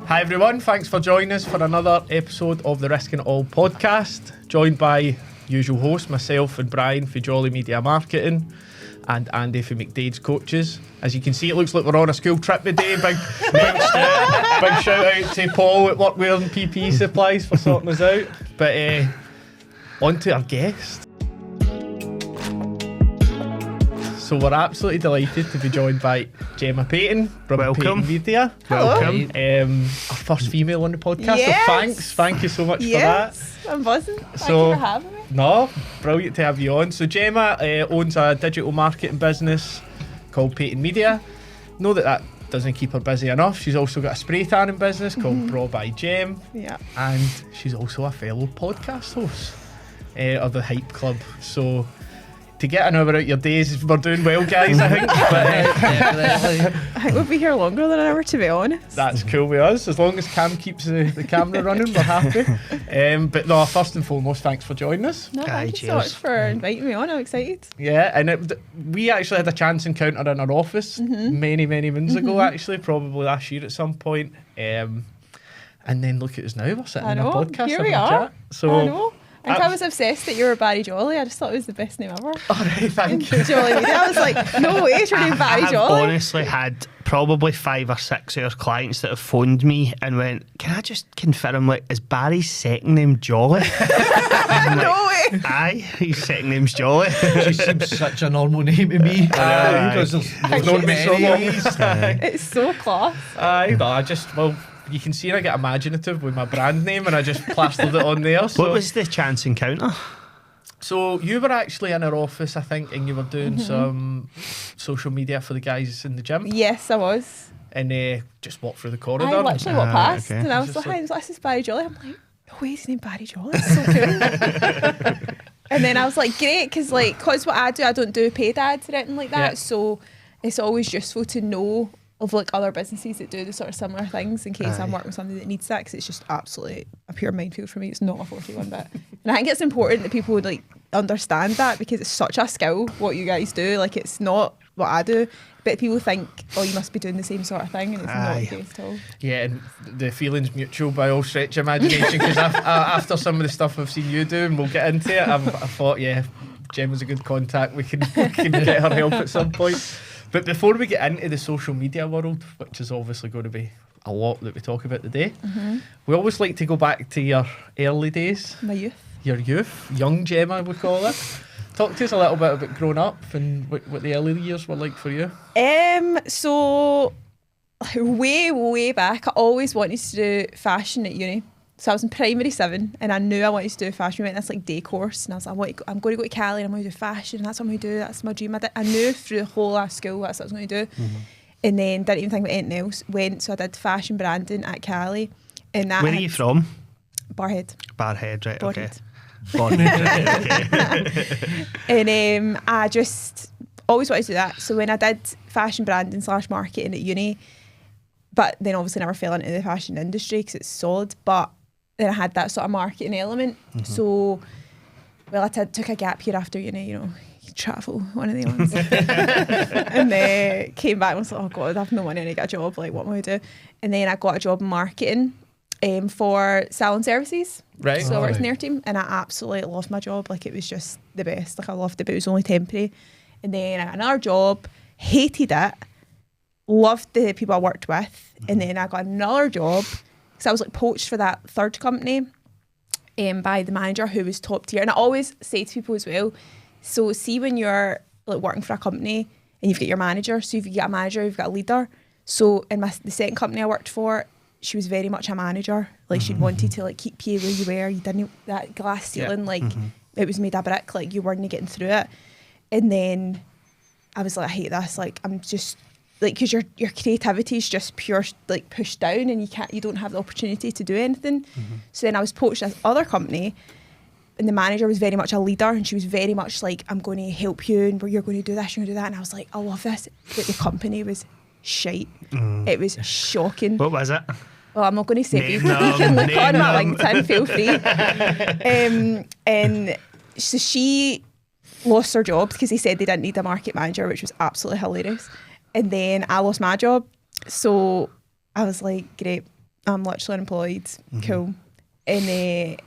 Hi everyone, thanks for joining us for another episode of the Risking It All podcast. Joined by usual host, myself and Brian for Jolly Media Marketing and Andy for McDade's Coaches. As you can see, it looks like we're on a school trip today. Big shout out to Paul at Workwear and PPE Supplies for sorting us out. But on to our guest. So we're absolutely delighted to be joined by Gemma Paton from Paton Media. Welcome. Our first female on the podcast, Yes. so thank you so much for that. Yes, I'm buzzing. Thank you for having me. No, brilliant to have you on. So Gemma owns a digital marketing business called Paton Media. Know that doesn't keep her busy enough. She's also got a spray tanning business called Bra by Gem. Yeah. And she's also a fellow podcast host of the Hype Club. So to get an hour out your days, we're doing well, guys, I think. I think we'll be here longer than an hour, to be honest. That's cool with us. As long as Cam keeps the camera running, we're happy. But no, first and foremost, thanks for joining us. No, thank you so much for inviting me on. I'm excited. Yeah, and we actually had a chance encounter in our office many moons ago, actually, probably last year at some point. And then look at us now, we're sitting in a podcast. Here we having a are. chat. So, I know. I was obsessed that you were Barry Jolly. I just thought it was the best name ever. All right, thank you. Jolly Media. I was like, no way, is your name Barry I've Jolly? honestly had probably 5 or 6 of our clients that have phoned me and went, can I just confirm, like, is Barry's second name Jolly? No way. Aye, his second name's Jolly. She seems such a normal name to me. Because there's known me so long. It's so class. Aye, no, you can see I get imaginative with my brand name and I just plastered it on there. So. What was the chance encounter? So you were actually in our office, I think, and you were doing some social media for the guys in the gym. Yes, I was. And just walked through the corridor. I literally walked past okay. and I was Just like, hi, this is Barry Jolly. I'm like, no way, his name Barry Jolly. It's so cool. And then I was like, great, because what I do, I don't do paid ads or anything like that. Yeah. So it's always useful to know of like other businesses that do the sort of similar things in case I'm working with somebody that needs that, because it's just absolutely a pure minefield for me. It's not a 41 bit. And I think it's important that people would like understand that, because it's such a skill what you guys do. Like, it's not what I do, but people think, oh, you must be doing the same sort of thing, and it's not the case at all. Yeah, and the feeling's mutual by all stretch of imagination, because after some of the stuff I've seen you do, and we'll get into it, I thought, yeah, Gemma's a good contact. We can get her help at some point. But before we get into the social media world, which is obviously going to be a lot that we talk about today, we always like to go back to your early days. My youth. Your youth, young Gemma, we call it. Talk to us a little bit about growing up and what the early years were like for you. So way back, I always wanted to do fashion at uni. So I was in primary 7 and I knew I wanted to do a fashion. We went this like day course and I was like, I'm going to go to Cali and I'm going to do fashion, and that's what I'm going to do. That's my dream. I knew through the whole of school that's what I was going to do. And then didn't even think about anything else. So I did fashion branding at Cali. And that Where are you from? Barhead. Barhead, right, okay. Barhead. Barhead, okay. And I just always wanted to do that. So when I did fashion branding / marketing at uni, but then obviously never fell into the fashion industry because it's solid, but then I had that sort of marketing element. So, I took a gap year after uni, you travel, one of the ones. And came back and was like, oh God, I have no money, I need to get a job, like what am I going to do? And then I got a job in marketing for salon services. Right. So I worked in their team and I absolutely loved my job. Like, it was just the best. Like, I loved it, but it was only temporary. And then I got another job, hated it, loved the people I worked with. And then I got another job because I was like poached for that third company by the manager, who was top tier. And I always say to people as well, so see when you're like working for a company and you've got your manager, so if you get a manager, you've got a leader. So in the second company I worked for, she was very much a manager. Like, she'd wanted to like keep you where you were. You didn't, that glass ceiling, like it was made of brick, like you weren't getting through it. And then I was like, I hate this. Like, I'm just like, because your creativity is just pure like pushed down, and you don't have the opportunity to do anything. So then I was poached at this other company, and the manager was very much a leader, and she was very much like, I'm going to help you, and you're going to do this, you're going to do that. And I was like, I love this. But the company was shite. It was shocking. What was it? Well, I'm not going to say, Name you can look on my them. LinkedIn, feel free. And so she lost her job because they said they didn't need a market manager, which was absolutely hilarious. And then I lost my job. So I was like, great, I'm literally unemployed. Cool. And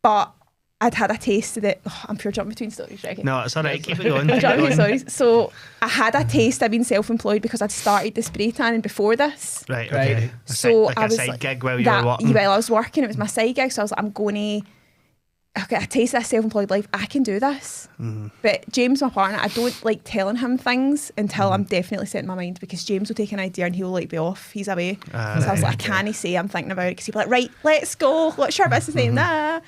but I'd had a taste of it. Oh, I'm pure jumping between stories, right? No, it's all right. Keep it going. I'm jumping between stories. So I had a taste of being self-employed because I'd started the spray tanning before this. Right, okay. So like I was a side like, gig while you were working. While I was working, it was my side gig. So I was like, I'm going to get a taste of this self-employed life. I can do this. But James, my partner, I don't like telling him things until I'm definitely setting my mind, because James will take an idea and he'll like be off. He's away. So I was like, I can't say I'm thinking about it, because he'll be like, right, let's go. What's your business name? Nah.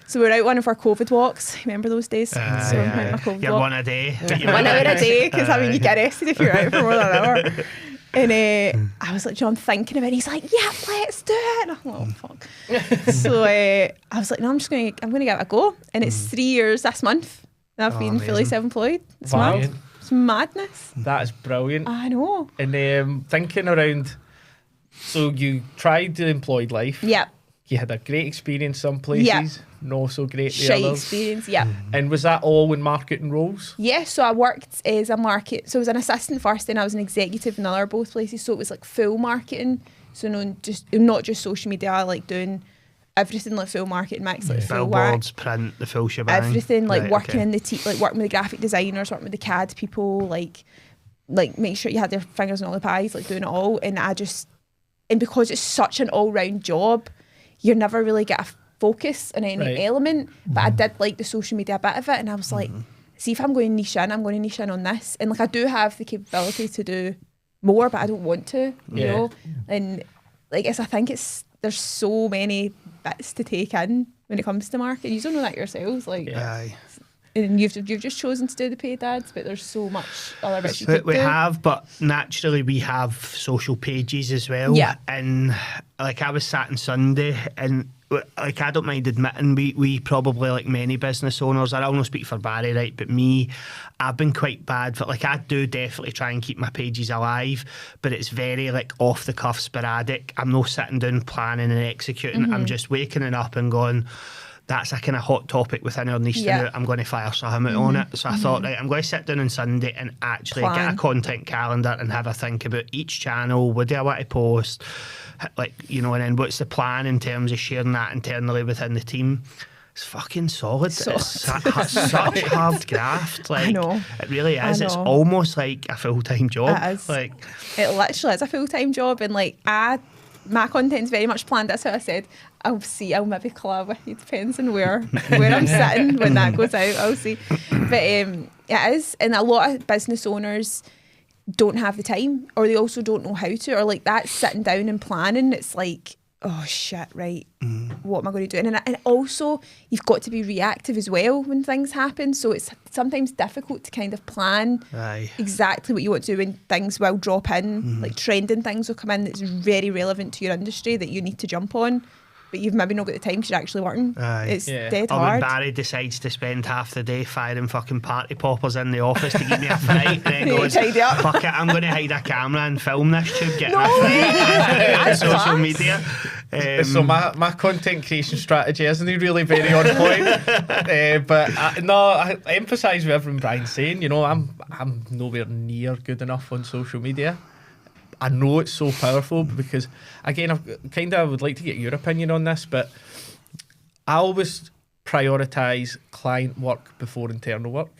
So we're out one of our COVID walks. Remember those days? So my COVID You're walk. one a day. 1 hour a day, because I mean, you get arrested if you're out for more than an hour. And I was like, John, thinking about it. He's like, yeah, let's do it. And I'm like, oh, fuck. So I was like, no, I'm going to give it a go. And it's 3 years this month that I've been fully self-employed. It's mad. It's madness. That is brilliant. I know. And thinking around, so you tried the employed life. Yeah. You had a great experience some places, not so great the Shite others. experience, yeah. And was that all in marketing roles? Yeah, so I worked as a so I was an assistant first, then I was an executive in other both places. So it was like full marketing. So not just social media, like doing everything, like full marketing mix, like full Billboards, whack. print, the full shebang. Everything, like Right, working okay. in the like working with the graphic designers, working with the CAD people, like make sure you had their fingers in all the pies, like doing it all. And because it's such an all-round job, you never really get a focus on any element. But I did like the social media bit of it, and I was like, see, if I'm going to niche in, I'm going to niche in on this. And like, I do have the capability to do more, but I don't want to, you know. And like, I think there's so many bits to take in when it comes to marketing. You don't know that yourselves, like. Aye. And you've just chosen to do the paid ads, but there's so much other bits you could We do. have, but naturally we have social pages as well. Yeah. And like I was sat on Sunday, and like I don't mind admitting we probably, like many business owners, I don't speak for Barry, right, but me, I've been quite bad for, like, I do definitely try and keep my pages alive, but it's very like off the cuff, sporadic. I'm not sitting down planning and executing. I'm just waking up and going, that's a kind of hot topic within our niche. Yeah. I'm going to fire something on it. So I thought, right, I'm going to sit down on Sunday and actually get a content calendar and have a think about each channel. What do I want to post? Like, you know, and then what's the plan in terms of sharing that internally within the team? It's fucking solid. It's such hard graft. Like, I know. It really is. It's know. almost like a full-time job. It is. Like, it literally is a full-time job, and like my content's very much planned. That's how I said I'll maybe collab with you, depends on where I'm sitting when that goes out. I'll see. But it is, and a lot of business owners don't have the time, or they also don't know how to, or like that sitting down and planning, it's like, oh shit, right, what am I going to do? And also you've got to be reactive as well when things happen, so it's sometimes difficult to kind of plan exactly what you want to do when things will drop in, like trending things will come in that's very relevant to your industry that you need to jump on, but you've maybe not got the time because you're actually working. It's dead or hard. when Barry decides to spend half the day firing fucking party poppers in the office to give me a fright, and then goes, Tidy up. fuck it, I'm going to hide a camera and film this tube getting No a way. fright on social class. media. So my content creation strategy isn't really very on point, but I emphasise with everything Brian's saying. You know, I'm nowhere near good enough on social media. I know it's so powerful because, again, I would like to get your opinion on this, but I always prioritise client work before internal work.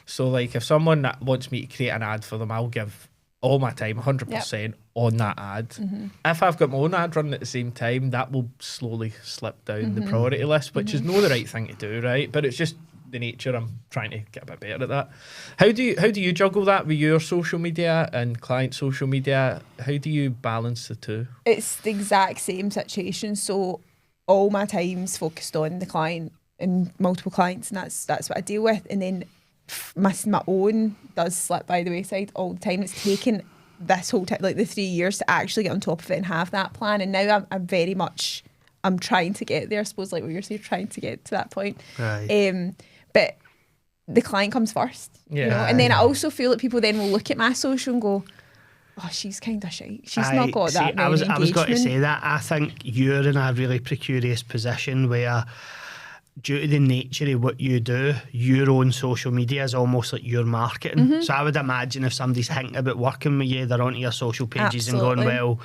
So, like, if someone that wants me to create an ad for them, I'll give all my time, 100% on that ad. If I've got my own ad running at the same time, that will slowly slip down the priority list, which is not the right thing to do, right? But it's just the nature. I'm trying to get a bit better at that. How do you juggle that with your social media and client social media? How do you balance the two? It's the exact same situation. So all my time's focused on the client and multiple clients, and that's what I deal with. And then my own does slip by the wayside all the time. It's taken this whole time, like the 3 years, to actually get on top of it and have that plan. And now I'm trying to get there. I suppose, like what you're saying, trying to get to that point. Right. But the client comes first, you know. And then I also feel that people then will look at my social and go, oh, she's kind of shy. She's not got that many I was going to engagement. say that. I think you're in a really precarious position where due to the nature of what you do, your own social media is almost like your marketing. So I would imagine if somebody's thinking about working with you, they're onto your social pages and going, well,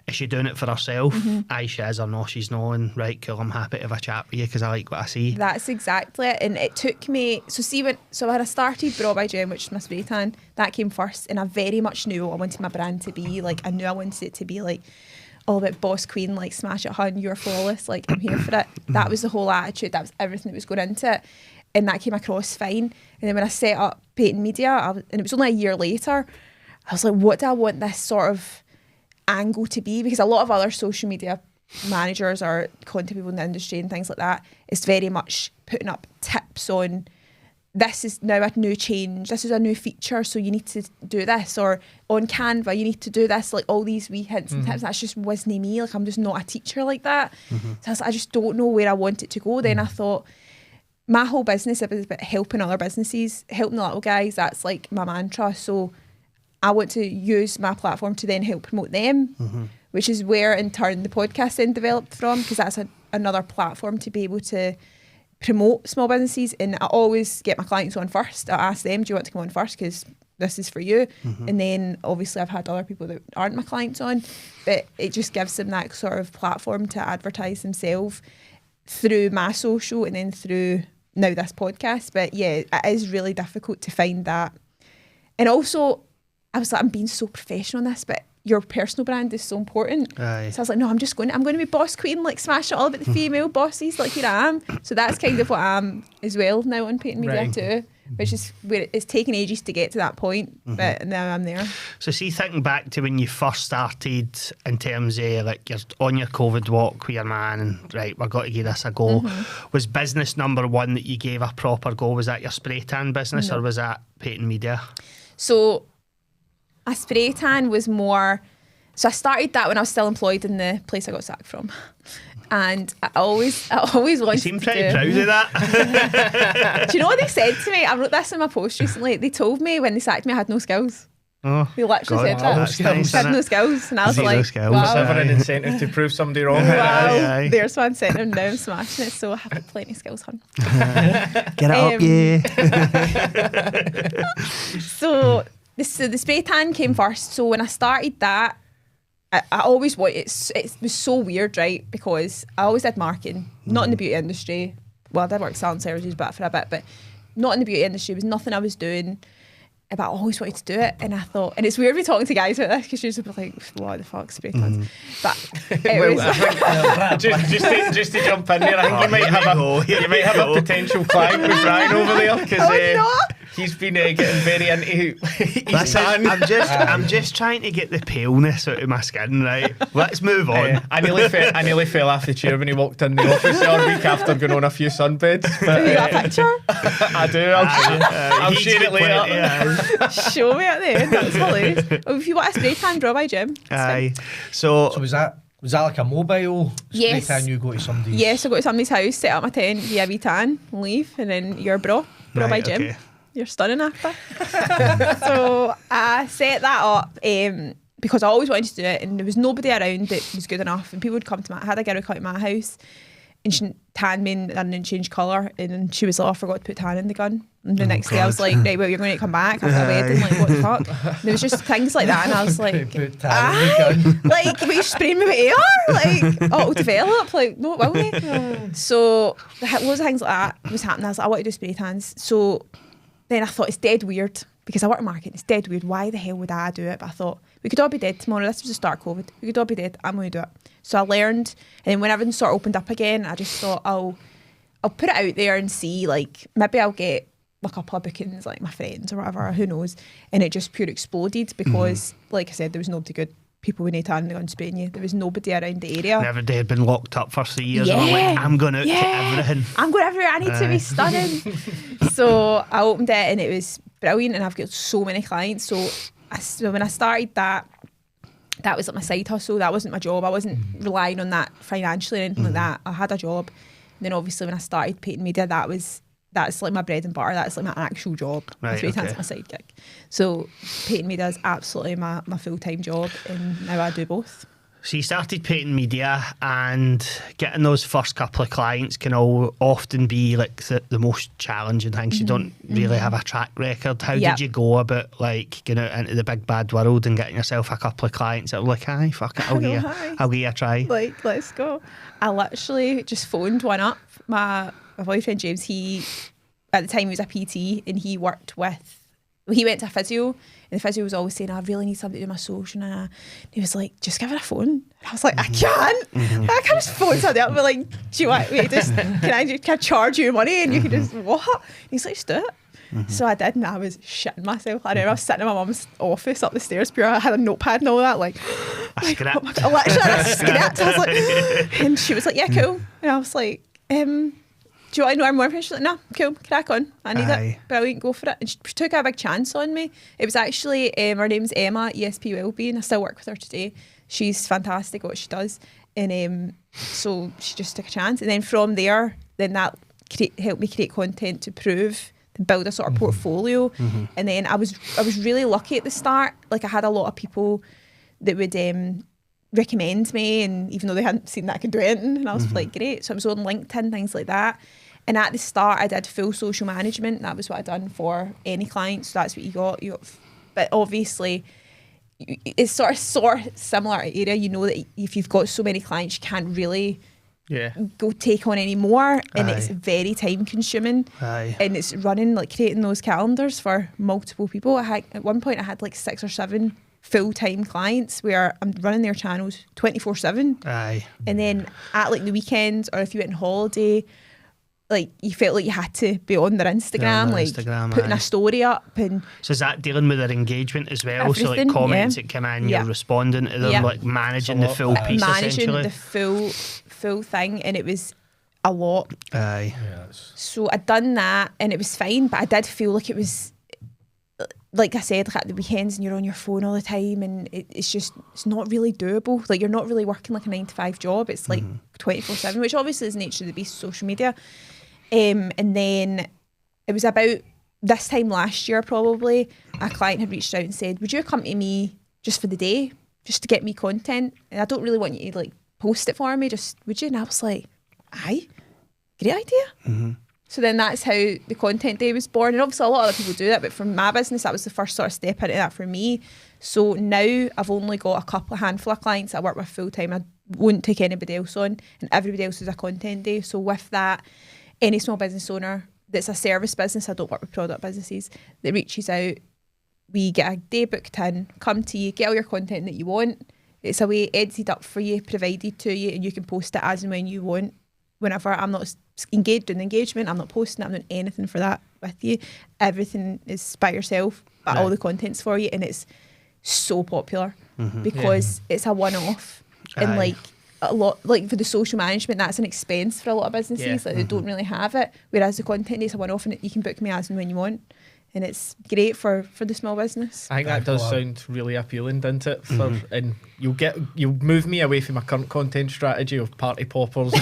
is she doing it for herself? Aye, she is, or no, she's not. And right, cool, I'm happy to have a chat with you because I like what I see. That's exactly it. And it took me, when I started Bra by Gemma, which is my spray tan, that came first, and I very much knew what I wanted my brand to be. Like, I knew I wanted it to be like all about boss queen, like smash it, hun, you're flawless, like I'm here for it. That was the whole attitude, that was everything that was going into it, and that came across fine. And then when I set up Paton Media, and it was only a year later, I was like, what do I want this sort of angle to be? Because a lot of other social media managers or content people in the industry and things like that, it's very much putting up tips on, this is now a new change, this is a new feature, so you need to do this, or on Canva you need to do this, like all these wee hints and tips. That's just wasn't me. Like, I'm just not a teacher like that. So I was like, I just don't know where I want it to go. Then I thought my whole business is about helping other businesses, helping the little guys. That's like my mantra. So I want to use my platform to then help promote them, which is where in turn the podcast then developed from, because that's another platform to be able to promote small businesses. And I always get my clients on first. I ask them, do you want to come on first, because this is for you? And then obviously I've had other people that aren't my clients on, but it just gives them that sort of platform to advertise themselves through my social and then through now this podcast. But yeah, it is really difficult to find that. And also I was like, I'm being so professional on this, but your personal brand is so important. Aye. So I was like, no, I'm going to be boss queen, like smash it all about the female bosses, like here I am. So that's kind of what I am as well now on Paton Media too, which is where it's taken ages to get to that point, but now I'm there. So see, thinking back to when you first started, in terms of like you're on your COVID walk with your man and right, we've got to give this a go. Was business number one that you gave a proper go, was that your spray tan business or was that Paton Media? So a spray tan was more, so I started that when I was still employed in the place I got sacked from, and I always wanted. You seem pretty proud of that. Do you know what they said to me? I wrote this in my post recently. They told me when they sacked me I had no skills. Oh, they literally said that. That's nice, I had no skills, and I was like, skills. wow. Never an incentive to prove somebody wrong. Wow, there's my incentive. Now I'm smashing it, so I have plenty of skills, hun. Get it up, yeah. So the spray tan came first. So when I started that, I always wanted, it was so weird, right? Because I always did marketing, not in the beauty industry. Well, I did work selling services but for a bit, but not in the beauty industry. It was nothing I was doing. But I always wanted to do it, and I thought, and it's weird me talking to guys about this because usually be like, what the fuck, spray tans? But it was just to jump in there, I think you might have a potential client with Brian over there, because he's been getting very into his tan. I'm just trying to get the paleness out of my skin, right? Let's move on. I nearly fell off the chair when he walked in the office the other week after going on a few sunbeds. Have you got a picture? I do. I'll share it later. Show me at the end. That's hilarious. Well, if you want a spray tan, Bra by Gemma. Aye. So was that like a mobile spray tan? You go to somebody's? Yes, I go to somebody's house, set up my tent, get a wee tan, leave, and then you're Bra by Gemma. Okay. You're stunning after. So I set that up because I always wanted to do it, and there was nobody around that was good enough. And people would come to I had a girl come to my house, and she tanned me and then change colour, and then she was like, oh, I forgot to put tan in the gun. And the next day I was like, right, well, you're going to come back after a wedding, like, what the fuck? And there was just things like that, and I was like, like, will you spray me with air? Like, oh, it'll develop, like, no, it will me. So loads of things like that was happening. I was like, I want to do spray tans. So then I thought, it's dead weird, because I work in marketing, it's dead weird. Why the hell would I do it? But I thought, we could all be dead tomorrow. This was the start of COVID. We could all be dead. I'm going to do it. So I learned, and then when everything sort of opened up again, I just thought, I'll put it out there and see, like, maybe I'll get a couple of bookings, like my friends or whatever, who knows. And it just pure exploded because, like I said, there was nobody good. People with no tan and spraying you. There was nobody around the area. Everybody had been locked up for 3 years. And I'm like, I'm going out to everything. I'm going everywhere. I need to be stunning. So I opened it and it was brilliant, and I've got so many clients. So when I started that was like my side hustle. That wasn't my job. I wasn't relying on that financially or anything like that. I had a job. And then obviously when I started Paton Media, that's like my bread and butter. That's like my actual job. Right, That's my side gig. So Paton Media is absolutely my full-time job, and now I do both. So you started Paton Media, and getting those first couple of clients can often be like the most challenging things. You don't really have a track record. How did you go about like getting out into the big bad world and getting yourself a couple of clients that were like, "Aye, fuck it, I'll give you a try." Like, let's go. I literally just phoned one up. My boyfriend James, he at the time he was a PT and he worked with. He went to a physio, and the physio was always saying, I really need somebody to do my social. And he was like, just give her a phone. And I was like, I can't. I can't just phone somebody up and be like, do you want me to can I charge you money? And you can just, what? And he's like, just do it. So I did, and I was shitting myself. I remember I was sitting in my mum's office up the stairs, pure. I had a notepad and all that, like a script. I literally had a script. I was like, and she was like, yeah, cool. And I was like, do you want to know more information? She's like, no, cool, crack on. I need it. Brilliant, go for it. And she took a big chance on me. It was actually, her name's Emma, ESP Wellbeing. I still work with her today. She's fantastic at what she does. And so she just took a chance. And then from there, then that helped me create content to build a sort of portfolio. And then I was really lucky at the start. Like I had a lot of people that would recommend me, and even though they hadn't seen that I could do anything, and I was like, great. So I was on LinkedIn, things like that. And at the start I did full social management. That was what I'd done for any client. So that's what you got. But obviously it's sort of similar area. You know that if you've got so many clients, you can't really go take on any more, and it's very time consuming. And it's running, like creating those calendars for multiple people. At one point I had like 6 or 7 full-time clients where I'm running their channels 24/7. And then at like the weekends, or if you went on holiday, like you felt like you had to be on their Instagram, putting a story up. And so is that dealing with their engagement as well? So like comments that come in, you're responding to them, like managing the full piece, managing essentially. the full thing, and it was a lot. So I'd done that and it was fine, but I did feel like it was, like I said, like at the weekends and you're on your phone all the time, and it's not really doable. Like you're not really working like a 9-to-5 job. It's like 24/7, which obviously is the nature of the beast, social media. And then it was about this time last year probably, a client had reached out and said, would you come to me just for the day, just to get me content? And I don't really want you to like post it for me, just would you? And I was like, aye, great idea. So then that's how the content day was born. And obviously a lot of other people do that, but from my business, that was the first sort of step into that for me. So now I've only got a handful of clients I work with full time. I wouldn't take anybody else on, and everybody else is a content day. So with that, any small business owner that's a service business, I don't work with product businesses, that reaches out, we get a day booked in, come to you, get all your content that you want. It's a way edited up for you, provided to you, and you can post it as and when you want. Whenever I'm not engaged in engagement, I'm not posting, I'm not doing anything for that with you. Everything is by yourself, but all the content's for you, and it's so popular because it's a one-off. And like a lot, like for the social management, that's an expense for a lot of businesses. Like they don't really have it, whereas the content is a one-off, and you can book me as and when you want. And it's great for the small business. I think that does sound really appealing, doesn't it? And you'll move me away from my current content strategy of party poppers. But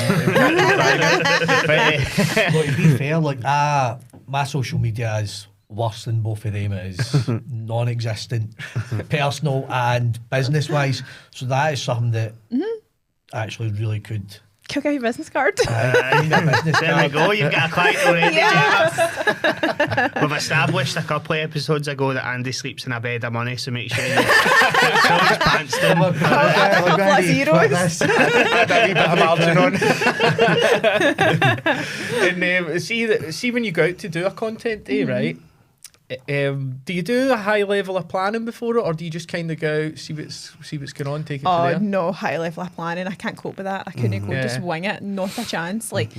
to be fair, like my social media is worse than both of them. It is non-existent, personal and business-wise. So that is something that actually really could. Can I give you a business card? I need a business there card. we go, you've got a client already. Yes. We've established a couple of episodes ago that Andy sleeps in a bed of money, so make sure you show his pants down. A couple of zeros. Add a wee bit of margin on. And see when you go out to do a content day, right? Do you do a high level of planning before it, or do you just kind of go see what's going on, take it from there? No high level of planning. I can't cope with that. I couldn't go just wing it. Not a chance. Like,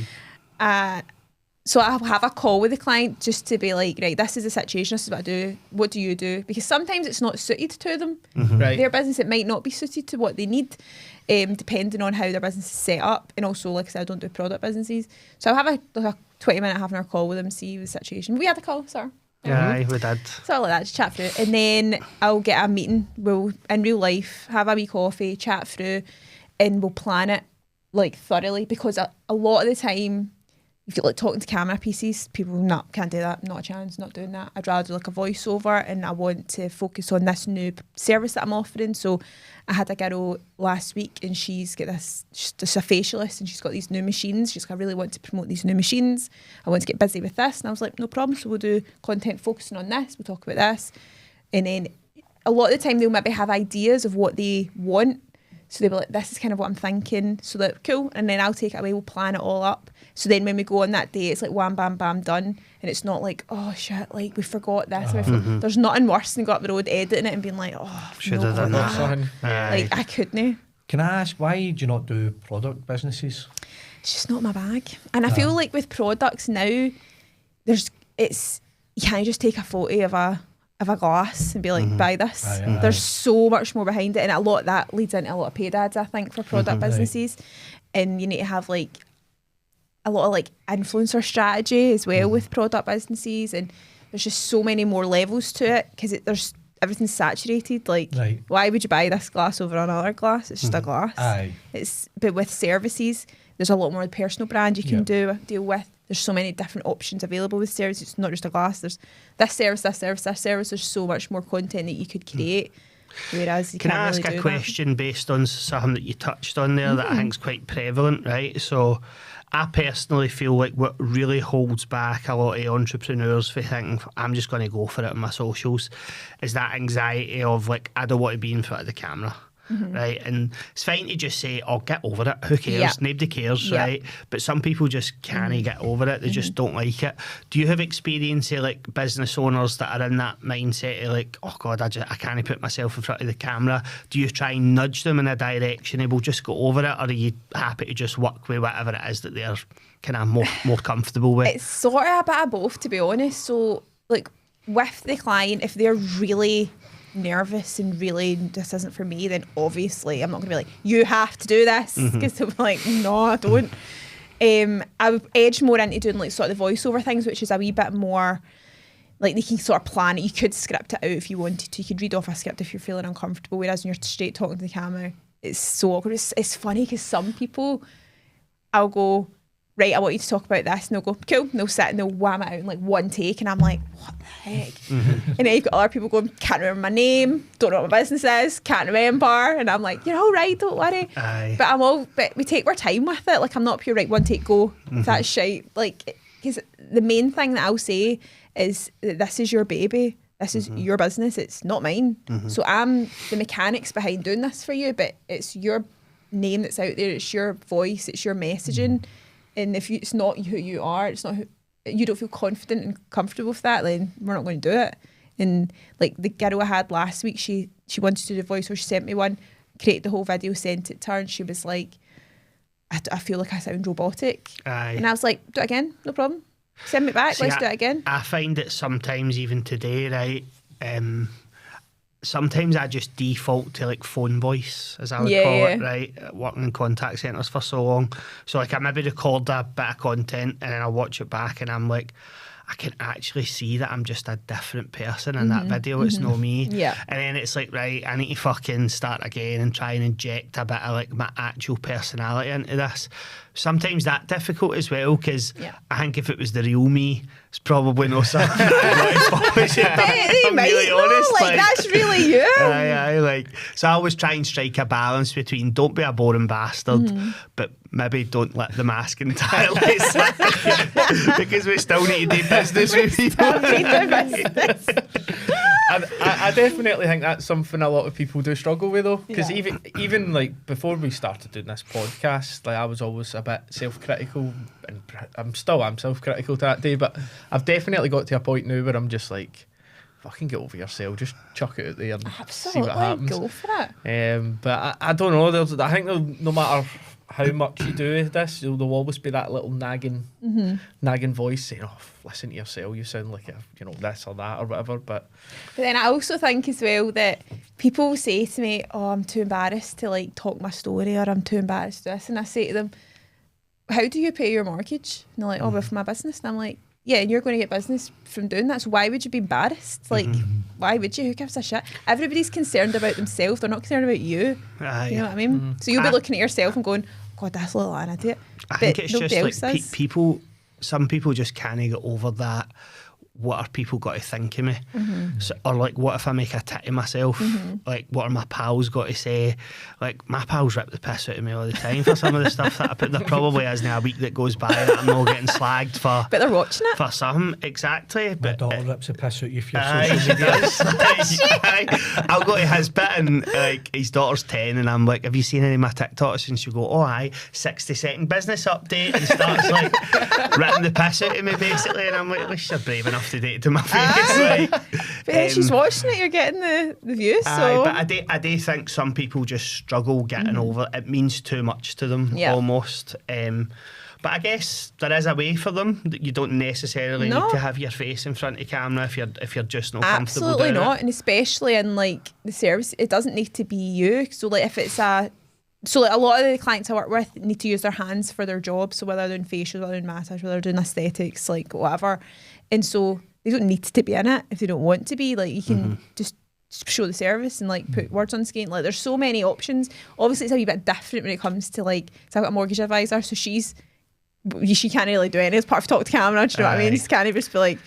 so I'll have a call with the client just to be like, right, this is the situation. This is what I do. What do you do? Because sometimes it's not suited to them. Right. Their business, it might not be suited to what they need, depending on how their business is set up. And also, like I said, I don't do product businesses. So I'll have a 20-minute, half-an-hour call with them, see the situation. We had a call, sir. Yeah, we did. So like that, just chat through it. And then I'll get a meeting, we'll in real life have a wee coffee, chat through, and we'll plan it like thoroughly, because a lot of the time if you like talking to camera pieces, people can't do that, not a chance, not doing that. I'd rather do like a voiceover, and I want to focus on this new service that I'm offering. So I had a girl last week, and she's got she's just a facialist, and she's got these new machines. She's like, I really want to promote these new machines. I want to get busy with this. And I was like, no problem. So we'll do content focusing on this. We'll talk about this. And then a lot of the time they'll maybe have ideas of what they want. So they'll be like, this is kind of what I'm thinking. So that, cool. And then I'll take it away. We'll plan it all up. So then when we go on that day, it's like wham, bam, bam, done. And it's not like, oh shit, like we forgot this. There's nothing worse than going up the road editing it and being like, oh, should have done that. Like I couldn't. Can I ask, why do you not do product businesses? It's just not my bag. And I feel like with products now, you can't just take a photo of a glass and be like, buy this. There's so much more behind it, and a lot of that leads into a lot of paid ads, I think, for product businesses. And you need to have like a lot of like influencer strategy as well with product businesses, and there's just so many more levels to it because there's everything's saturated. Like, why would you buy this glass over another glass? It's just a glass. But with services, there's a lot more personal brand you can deal with. There's so many different options available with services. It's not just a glass. There's this service, this service, this service. There's so much more content that you could create. Whereas you Can can't I ask really a do question based on something that you touched on there that I think is quite prevalent, right? So I personally feel like what really holds back a lot of entrepreneurs for thinking, I'm just going to go for it on my socials, is that anxiety of like, I don't want to be in front of the camera. Right, and it's fine to just say, "Oh, get over it. Who cares? Nobody cares." Right, but some people just can't get over it. They just don't like it. Do you have experience of like business owners that are in that mindset of like, "Oh God, I can't put myself in front of the camera"? Do you try and nudge them in a direction and we'll just go over it, or are you happy to just work with whatever it is that they're kind of more comfortable with? It's sort of a bit of both, to be honest. So, like with the client, if they're really nervous and really this isn't for me, then obviously I'm not gonna be like, you have to do this, because they'll be like, no, I don't. I would edge more into doing like sort of the voiceover things, which is a wee bit more like they can sort of plan it. You could script it out if you wanted to. You could read off a script if you're feeling uncomfortable, whereas when you're straight talking to the camera, it's so awkward. It's funny because some people, I'll go, right, I want you to talk about this, and they'll go, cool, and they'll sit and they'll wham it out in like one take, and I'm like, what the heck? And then you've got other people going, can't remember my name, don't know what my business is, can't remember, and I'm like, you're all right, don't worry. But we take our time with it. Like, I'm not pure, right, one take, go, that's shite. Like, because the main thing that I'll say is that this is your baby, this is your business, it's not mine. So I'm the mechanics behind doing this for you, but it's your name that's out there, it's your voice, it's your messaging. And if it's not who you are, it's not you don't feel confident and comfortable with that, then we're not going to do it. And like the girl I had last week, she wanted to do a voice, so she sent me one, created the whole video, sent it to her, and she was like, I feel like I sound robotic. And I was like, do it again, no problem. Send me back, let's do it again. I find it sometimes, even today, right, sometimes I just default to like phone voice, as I would call it, right? Working in contact centres for so long. So like I maybe record a bit of content and then I'll watch it back and I'm like, I can actually see that I'm just a different person in that video. It's not me. And then it's like, right, I need to fucking start again and try and inject a bit of like my actual personality into this. Sometimes that's difficult as well, because I think if it was the real me, it's probably not something I'm really honest. Like, that's really you. Like, so I always try and strike a balance between don't be a boring bastard, but maybe don't let the mask entirely slip, because we still need to do business with people. I definitely think that's something a lot of people do struggle with, though, because even like before we started doing this podcast, like I was always a bit self-critical, and I'm self-critical to that day, but I've definitely got to a point now where I'm just like, fucking get over yourself, just chuck it out there and see what happens. Go for it. But I don't know, I think no matter how much you do this, there'll always be that little nagging voice saying, oh, listen to yourself, you sound like this or that or whatever. But then I also think as well that people say to me, oh, I'm too embarrassed to like talk my story, or I'm too embarrassed to this, and I say to them, how do you pay your mortgage? And they're like, oh, with my business. And I'm like, yeah, and you're going to get business from doing that, so why would you be embarrassed? Like, why would you? Who gives a shit? Everybody's concerned about themselves, they're not concerned about you. You know what I mean? So you'll be looking at yourself and going, God, that's a little an idiot. I think it's just like people some people just can't get over that. What are people got to think of me? So, or like, what if I make a tit of myself? Like, what are my pals got to say? Like, my pals rip the piss out of me all the time for some of the stuff that I put. There probably isn't a week that goes by that I'm not getting slagged for. But they're watching it. For some, exactly. My But daughter rips the piss out of you for your Aye, social she media. does. Aye. I'll go to his bit and like his daughter's 10 and I'm like, have you seen any of my TikToks? And she'll go, oh aye, 60-second business update, and starts like ripping the piss out of me basically, and I'm like, at least you're brave enough to do it to my face. Like, But yeah, she's watching it, you're getting the views. So but I do think some people just struggle getting over it. It means too much to them almost. But I guess there is a way for them that you don't necessarily need to have your face in front of camera if you're just not comfortable absolutely doing not, it. and especially in like the service, it doesn't need to be you. So like if it's a lot of the clients I work with need to use their hands for their job. So whether they're doing facials, whether they're doing massage, whether they're doing aesthetics, like whatever, and so they don't need to be in it if they don't want to be. Like you can just show the service and like put words on screen. Like there's so many options. Obviously it's a wee bit different when it comes to like, so I've got a mortgage advisor, so she can't really do any as part of talk to camera, do you know what I mean? She can't just be like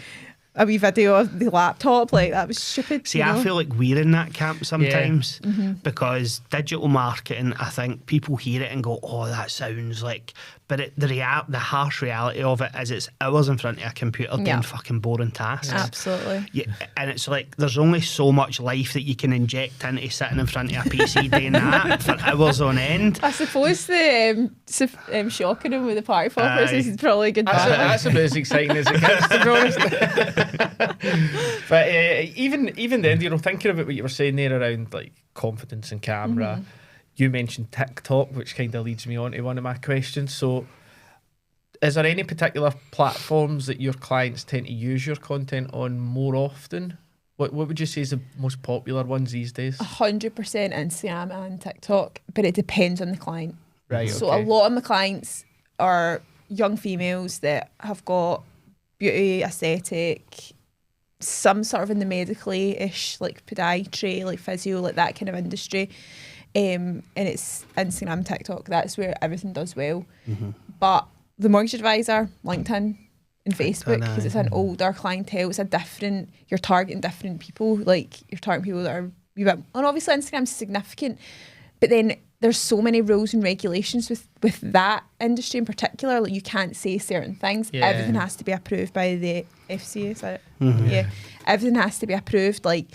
a wee video of the laptop, like that was stupid. See, I feel like we're in that camp sometimes because digital marketing, I think people hear it and go, oh, that sounds like, but the harsh reality of it is it's hours in front of a computer doing fucking boring tasks. Absolutely. Yeah, and it's like there's only so much life that you can inject into sitting in front of a PC doing that for hours on end. I suppose the shocking him with the party poppers is probably a good balance. That's about as exciting as it gets, to be honest. But even then, you know, thinking about what you were saying there around like confidence in camera, you mentioned TikTok, which kind of leads me on to one of my questions. So is there any particular platforms that your clients tend to use your content on more often? What would you say is the most popular ones these days? 100% Instagram and TikTok, but it depends on the client. Right. So okay. a lot of my clients are young females that have got beauty, aesthetic, some sort of in the medically-ish, like podiatry, like physio, like that kind of industry. And it's Instagram, TikTok, that's where everything does well. But the mortgage advisor, LinkedIn and Facebook, because it's an older clientele, it's a different, you're targeting different people, like you're targeting people that are, and obviously Instagram's significant, but then there's so many rules and regulations with that industry in particular. Like you can't say certain things. Yeah. Everything has to be approved by the FCA, is that it? Yeah. Everything has to be approved. Like,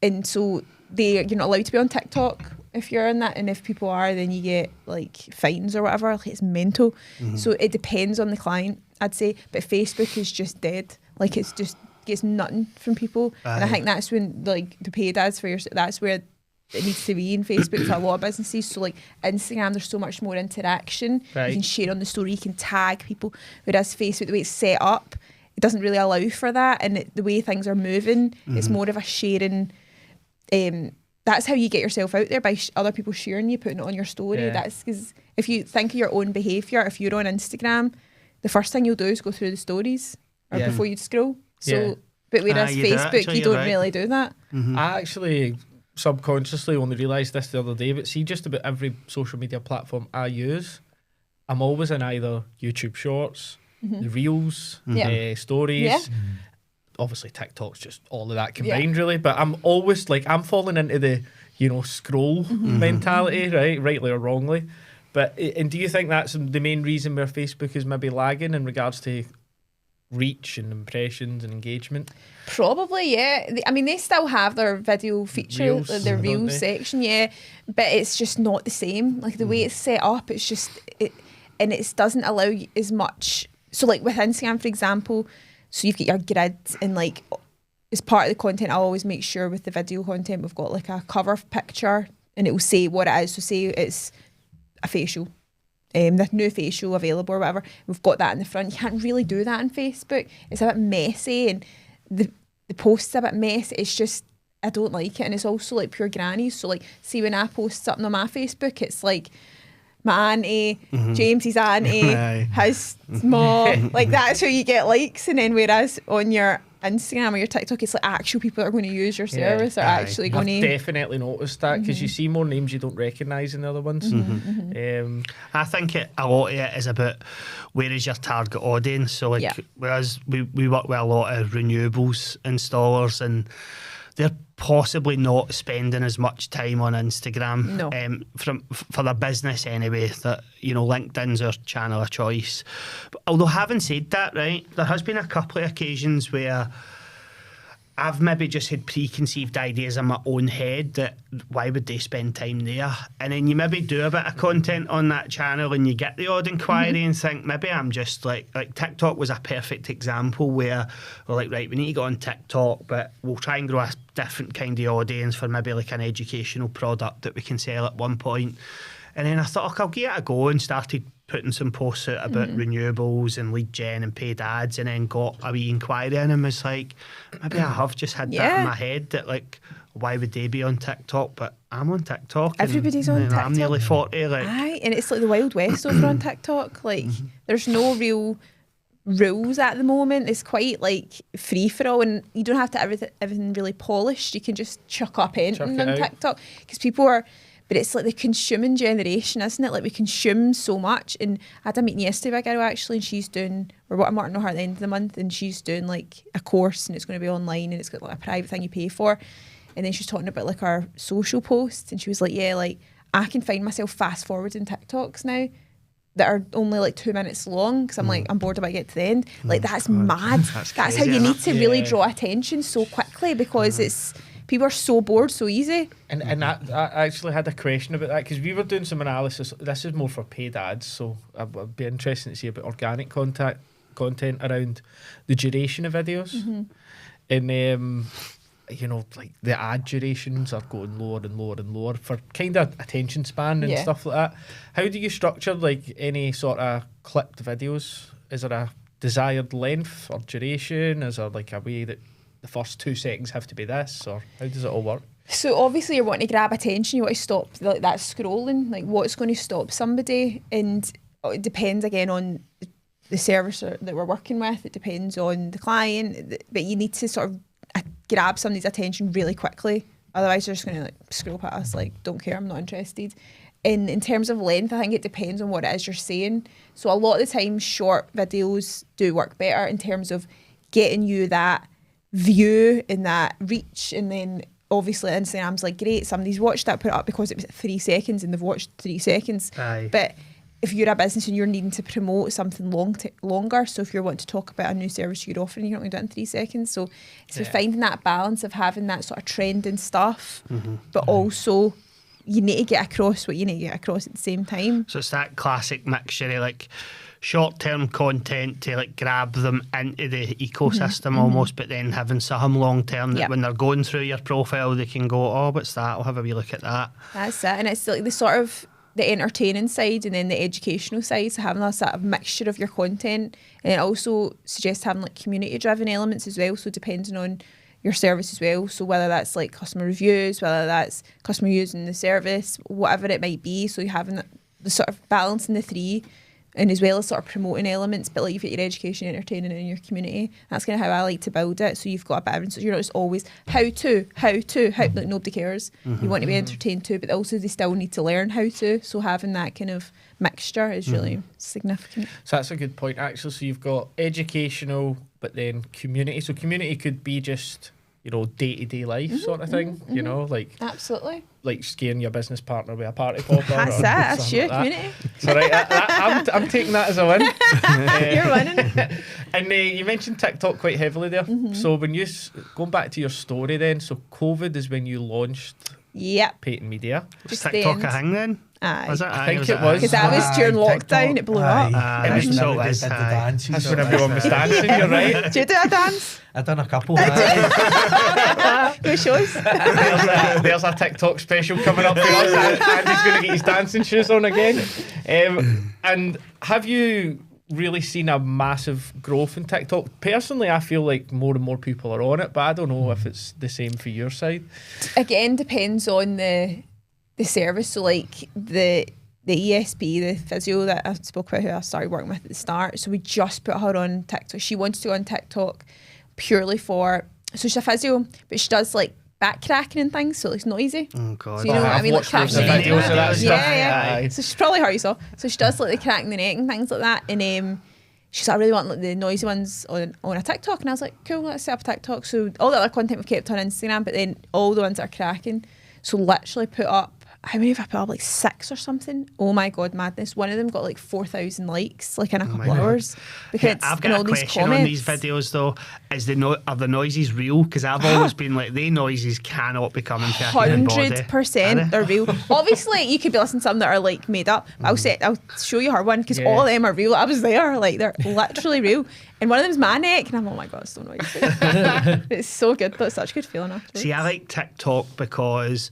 and so you're not allowed to be on TikTok if you're in that, and if people are, then you get like fines or whatever. Like it's mental. So it depends on the client, I'd say. But Facebook is just dead. Like it's just gets nothing from people. And I think that's when like the paid ads for that's where it needs to be in Facebook for a lot of businesses. So like Instagram, there's so much more interaction. Right. You can share on the story, you can tag people. Whereas Facebook, the way it's set up, it doesn't really allow for that. And the way things are moving, it's more of a sharing. That's how you get yourself out there, by other people sharing you, putting it on your story. Yeah. That's because if you think of your own behaviour, if you're on Instagram, the first thing you'll do is go through the stories or before you scroll. So, but whereas Facebook, you don't really do that. I actually subconsciously only realised this the other day, but see, just about every social media platform I use, I'm always in either YouTube Shorts, the Reels, stories. Obviously TikTok's just all of that combined really, but I'm always like, I'm falling into the, you know, scroll mentality, right? Rightly or wrongly. But, and do you think that's the main reason where Facebook is maybe lagging in regards to reach and impressions and engagement? Probably, yeah. I mean, they still have their video feature, Reels, their Reels section, but it's just not the same. Like the way it's set up, it's just, and it doesn't allow you as much. So like with Instagram, for example, so you've got your grid, and like as part of the content, I'll always make sure with the video content, we've got like a cover picture and it will say what it is. So say it's a facial, the new facial available or whatever, we've got that in the front. You can't really do that on Facebook. It's a bit messy, and the post's a bit messy. It's just, I don't like it. And it's also like pure grannies. So like, see when I post something on my Facebook, it's like my auntie, James's auntie, his mom, like that's how you get likes. And then whereas on your Instagram or your TikTok, it's like actual people that are going to use your service are actually going I've to. definitely noticed that because you see more names you don't recognise in the other ones. I think a lot of it is about where is your target audience. So like, whereas we work with a lot of renewables installers, and they're possibly not spending as much time on Instagram for their business anyway. That, you know, LinkedIn's our channel of choice. But although having said that, right, there has been a couple of occasions where I've maybe just had preconceived ideas in my own head that why would they spend time there? And then you maybe do a bit of content on that channel and you get the odd inquiry and think maybe I'm just like TikTok was a perfect example where we're like, right, we need to go on TikTok, but we'll try and grow a different kind of audience for maybe like an educational product that we can sell at one point. And then I thought, okay, I'll give it a go, and started putting some posts out about renewables and lead gen and paid ads, and then got a wee inquiry in and was like, maybe I have just had that in my head that like, why would they be on TikTok? But I'm on TikTok. Everybody's on TikTok. I'm nearly 40. Like, aye, and it's like the Wild West over on TikTok. Like, there's no real rules at the moment. It's quite like free for all, and you don't have to everything really polished. You can just chuck up anything on TikTok because people are. But it's like the consuming generation, isn't it? Like we consume so much. And I had a meeting yesterday with a girl actually, and she's doing, I'm working on her at the end of the month, and she's doing like a course, and it's going to be online, and it's got like a private thing you pay for. And then she's talking about like our social posts, and she was like, yeah, like I can find myself fast forwarding TikToks now that are only like 2 minutes long because I'm like, I'm bored about to get to the end. Like that's mad. That's crazy, how you need to really draw attention so quickly because it's, people are so bored so easy. And I actually had a question about that because we were doing some analysis. This is more for paid ads, so I'd be interested to see about organic content around the duration of videos. And you know, like the ad durations are going lower and lower and lower for kind of attention span and stuff like that. How do you structure like any sort of clipped videos? Is there a desired length or duration? Is there like a way that the first 2 seconds have to be this, or how does it all work? So obviously you're wanting to grab attention, you want to stop like that scrolling, like what's going to stop somebody, and it depends again on the service that we're working with, it depends on the client, but you need to sort of grab somebody's attention really quickly, otherwise they're just going to like scroll past, like don't care, I'm not interested. And in terms of length, I think it depends on what it is you're saying. So a lot of the time short videos do work better in terms of getting you that view and that reach, and then obviously Instagram's like, great, somebody's watched that, put it up because it was 3 seconds and they've watched 3 seconds. Aye. But if you're a business and you're needing to promote something longer, so if you're wanting to talk about a new service you're offering, you're not going to do it in 3 seconds. So it's finding that balance of having that sort of trending stuff, but also you need to get across what you need to get across at the same time. So it's that classic mixture of like short-term content to like grab them into the ecosystem almost, but then having some long-term that when they're going through your profile they can go, oh, what's that? I'll have a wee look at that. That's it. And it's like the sort of the entertaining side and then the educational side, so having a sort of mixture of your content. And it also suggests having like community-driven elements as well, so depending on your service as well, so whether that's like customer reviews, whether that's customer using the service, whatever it might be, so you're having the sort of balancing the three, and as well as sort of promoting elements, but like you've got your education, entertaining, and your community. That's kind of how I like to build it. So you've got a bit of everything. So you're not just always how to, like nobody cares. You want to be entertained too, but also they still need to learn how to. So having that kind of mixture is really significant. So that's a good point actually. So you've got educational, but then community. So community could be just, you know, day-to-day life sort of thing, you know, like absolutely, like scaring your business partner with a party popper. That's that's your community. So right, I'm taking that as a win. You're winning. And you mentioned TikTok quite heavily there. So when you going back to your story, then, so COVID is when you launched. Paton Media. Was TikTok a thing then? Aye. Was it? I think it was. Because that was during lockdown, it blew up. It was so That's when everyone was dancing, you're right. Do you do a dance? I've done a couple. Go shows. There's a TikTok special coming up for us. Andy's going to get his dancing shoes on again. And have you really seen a massive growth in TikTok? Personally, I feel like more and more people are on it, but I don't know if it's the same for your side. Again, depends on the service. So like the ESP, the physio that I spoke about, who I started working with at the start, so we just put her on TikTok. She wanted to go on TikTok. purely for, so she's a physio, but she does like back cracking and things, so it's noisy. Oh God. So you know what I mean, like cracking the neck. videos of that stuff. Yeah. So she's probably heard you saw. So she does like the cracking the neck and things like that. And she's like, I really want like the noisy ones on a TikTok. And I was like, cool, let's set up a TikTok. So all the other content we've kept on Instagram, but then all the ones that are cracking. So literally put up, how many have I put up? Like 6 or something. Oh my God, madness. One of them got like 4,000 likes, like in a couple hours. Because I've in got all a these question comments. on these videos though. Are the noises real? Because I've always been like, they noises cannot be coming to a human body. 100% they're real. Obviously, you could be listening to some that are like made up. I'll show you her one because all of them are real. I was there, like they're literally real. And one of them's my neck, and I'm oh my God, it's so noisy. It's so good, but it's such a good feeling afterwards. See, I like TikTok because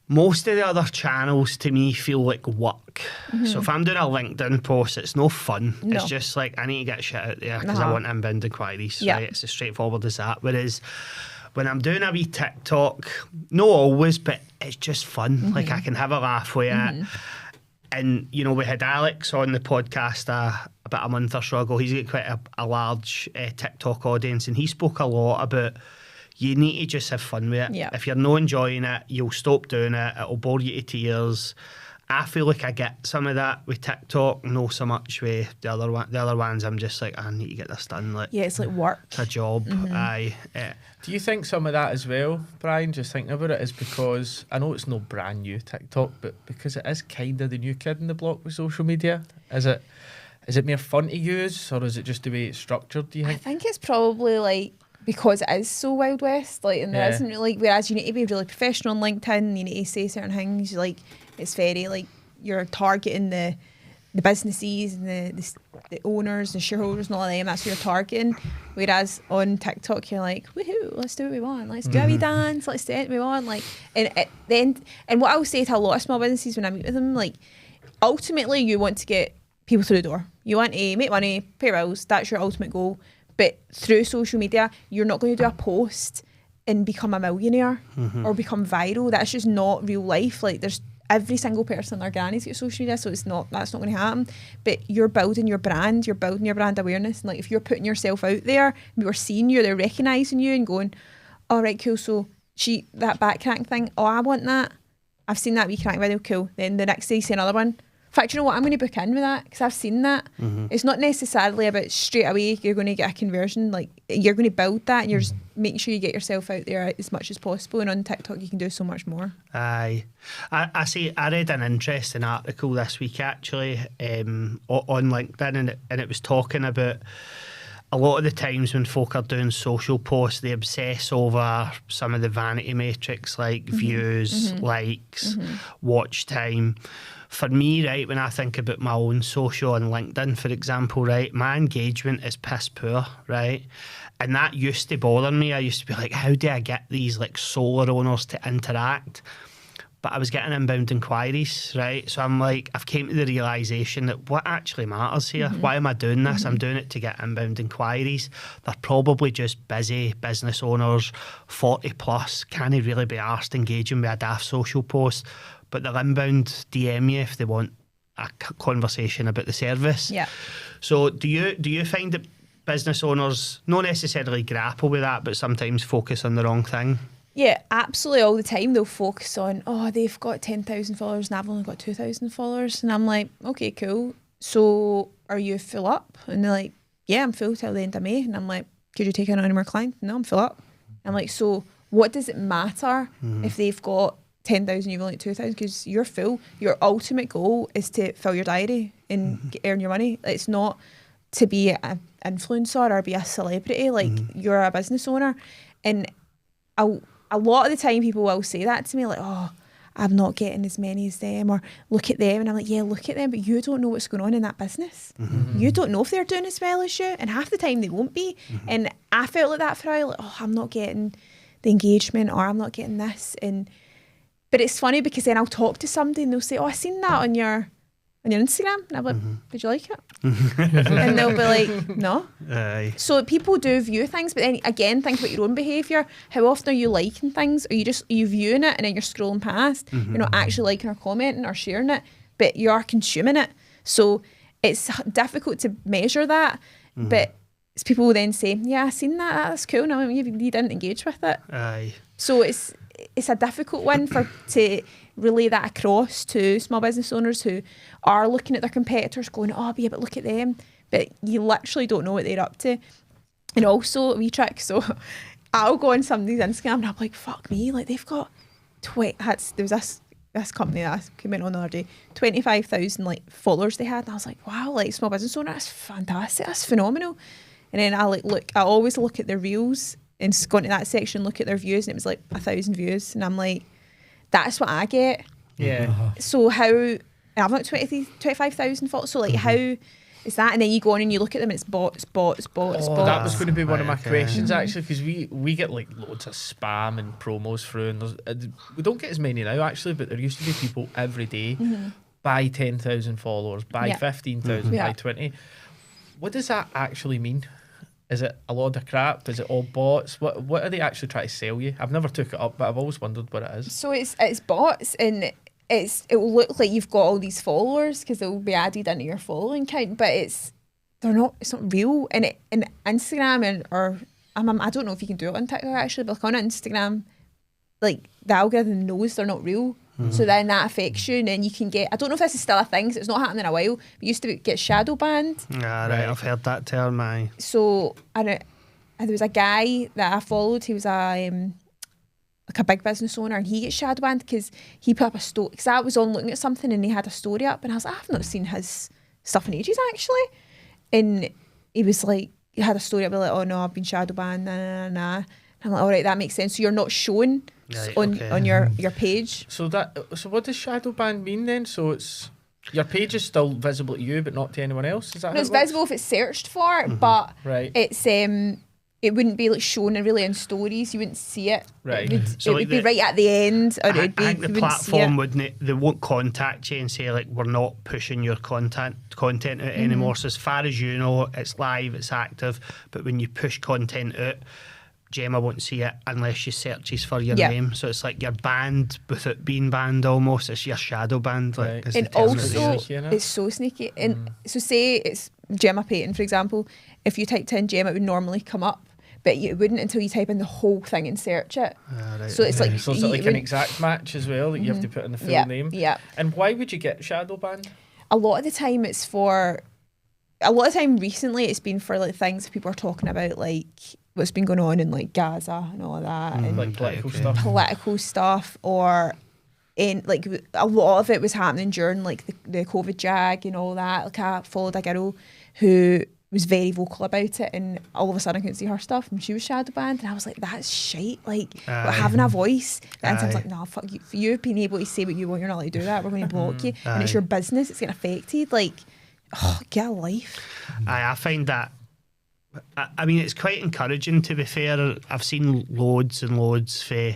most of the other channels to me feel like work. So if I'm doing a LinkedIn post, it's no fun. No. It's just like I need to get shit out there because I want inbound inquiries. Yeah. Right? It's as straightforward as that. Whereas when I'm doing a wee TikTok, not always, but it's just fun. Like I can have a laugh with it. And, you know, we had Alex on the podcast about a month or so ago. He's got quite a large TikTok audience, and he spoke a lot about you need to just have fun with it. Yeah. If you're not enjoying it, you'll stop doing it. It'll bore you to tears. I feel like I get some of that with TikTok, no so much with the other one. The other ones, I'm just like, I need to get this done. Like, Yeah, it's like work. it's a job. Aye. Do you think some of that as well, Brian, just thinking about it, is because, I know it's no brand new TikTok, but because it is kind of the new kid in the block with social media? Is it more fun to use, or is it just the way it's structured, do you I think? think it's probably like because it is so Wild West, like, and there Yeah. isn't really, whereas you need to be really professional on LinkedIn, you need to say certain things, like, it's very, like, you're targeting the businesses and the owners, the shareholders and all of them, that's who you're targeting. Whereas on TikTok, you're like, woohoo, let's do what we want. Let's do a wee dance, let's do what we want. Like, and what I'll say to a lot of small businesses when I meet with them, like, ultimately you want to get people through the door. You want to make money, pay bills, that's your ultimate goal. But through social media, you're not going to do a post and become a millionaire or become viral. That's just not real life. Like, there's every single person, their granny's got social media, so that's not going to happen. But you're building your brand, you're building your brand awareness. And like, if you're putting yourself out there, people are seeing you, they're recognising you and going, all right, cool, so that back crank thing, oh, I want that. I've seen that wee crank video, cool. Then the next day you see another one. In fact, you know what, I'm going to book in with that because I've seen that. It's not necessarily about straight away you're going to get a conversion. Like, you're going to build that and you're just making sure you get yourself out there as much as possible. And on TikTok, you can do so much more. Aye. I see. I read an interesting article this week actually on LinkedIn, and it was talking about a lot of the times when folk are doing social posts, they obsess over some of the vanity metrics like views, likes, watch time. For me, right, when I think about my own social on LinkedIn, for example, right, my engagement is piss poor, right? And that used to bother me. I used to be like, how do I get these like solar owners to interact? But I was getting inbound inquiries, right? So I'm like, I've came to the realisation that what actually matters here, why am I doing this? I'm doing it to get inbound inquiries. They're probably just busy business owners, 40 plus, can't really be arsed engaging with a daft social post, but they'll inbound DM you if they want a conversation about the service. Yeah. So do you find that business owners not necessarily grapple with that, but sometimes focus on the wrong thing? Yeah, absolutely. All the time they'll focus on, oh, they've got 10,000 followers and I've only got 2,000 followers. And I'm like, okay, cool. So are you full up? And they're like, yeah, I'm full till the end of May. And I'm like, could you take on any more clients? No, I'm full up. I'm like, so what does it matter if they've got 10,000, you've only got 2,000? Because you're full. Your ultimate goal is to fill your diary and earn your money. It's not to be an influencer or be a celebrity. Like, you're a business owner. And a lot of the time people will say that to me, like, oh, I'm not getting as many as them, or look at them. And I'm like, yeah, look at them, but you don't know what's going on in that business. You don't know if they're doing as well as you, and half the time they won't be. And I felt like that for a while, like, oh, I'm not getting the engagement, or I'm not getting this. But it's funny because then I'll talk to somebody and they'll say, oh, I seen that on your Instagram. And I'm like, did you like it? And they'll be like, no. Aye. So people do view things, but then again, think about your own behaviour. How often are you liking things? Are you viewing it and then you're scrolling past? You're not actually liking or commenting or sharing it, but you are consuming it. So it's difficult to measure that. But people will then say, yeah, I seen that, that's cool. No, you didn't engage with it. Aye. So it's a difficult one to relay that across to small business owners who are looking at their competitors going, oh, yeah, but look at them. But you literally don't know what they're up to. And also a wee trick, so I'll go on somebody's Instagram and I'm like, fuck me, like they've got there was this company that I came in on the other day, 25,000 like followers they had, and I was like, wow, like small business owner, that's fantastic, that's phenomenal. And then I always look at their reels and go into that section, look at their views, and it was like 1,000 views, and I'm like, that's what I get. Yeah. So how, I've got 25,000 followers, so like how is that? And then you go on and you look at them, it's bots. That was going to be one of my questions, Mm-hmm. actually, because we get like loads of spam and promos through, and we don't get as many now, actually, but there used to be people every day, buy 10,000 followers, buy 15,000, buy 20. What does that actually mean? Is it a lot of crap? Is it all bots? What are they actually trying to sell you? I've never took it up, but I've always wondered what it is. So it's bots, and it will look like you've got all these followers because it will be added into your following count, but it's not real. And Instagram I don't know if you can do it on TikTok actually, but like on Instagram, like the algorithm knows they're not real. So then that affects you, and then you can get, I don't know if this is still a thing because it's not happening in a while, but you used to get shadow banned. Yeah, right, I've heard that term, aye. So there was a guy that I followed, he was like a big business owner, and he gets shadow banned because he put up a story, because I was on looking at something and he had a story up, and I was like, I've not seen his stuff in ages actually. And he was like, he had a story up, like, oh no, I've been shadow banned, nah. I'm like, all right, that makes sense. So you're not shown on your page. So what does shadow ban mean then? So it's your page is still visible to you, but not to anyone else. Is that? No, it's visible if it's searched for, but it's it wouldn't be like shown really in stories. You wouldn't see it. Right. It would be right at the end, or I think the platform they won't contact you and say like, we're not pushing your content out anymore. So as far as you know, it's live, it's active. But when you push content out, Gemma won't see it unless she searches for your name. So it's like you're banned without being banned almost. It's your shadow banned. Like, Right. And also, it's so sneaky. And so say it's Gemma Paton, for example. If you typed in Gemma, it would normally come up, but it wouldn't until you type in the whole thing and search it. Right, so it's like, so it's like an exact match as well, that you have to put in the full name. Yeah. And why would you get shadow banned? A lot of the time recently it's been for like things people are talking about, like what's been going on in like Gaza and all of that, and Like political stuff. or in like a lot of it was happening during like the COVID jag and all that. Like I followed a girl who was very vocal about it, and all of a sudden I couldn't see her stuff and she was shadow banned, and I was like, that's shite, like but having a voice. And I was like, no, fuck you, for you being able to say what you want, you're not allowed to do that, we're going to block you. And it's your business, it's getting affected, like get a life. I find that, I mean, it's quite encouraging, to be fair. I've seen loads and loads for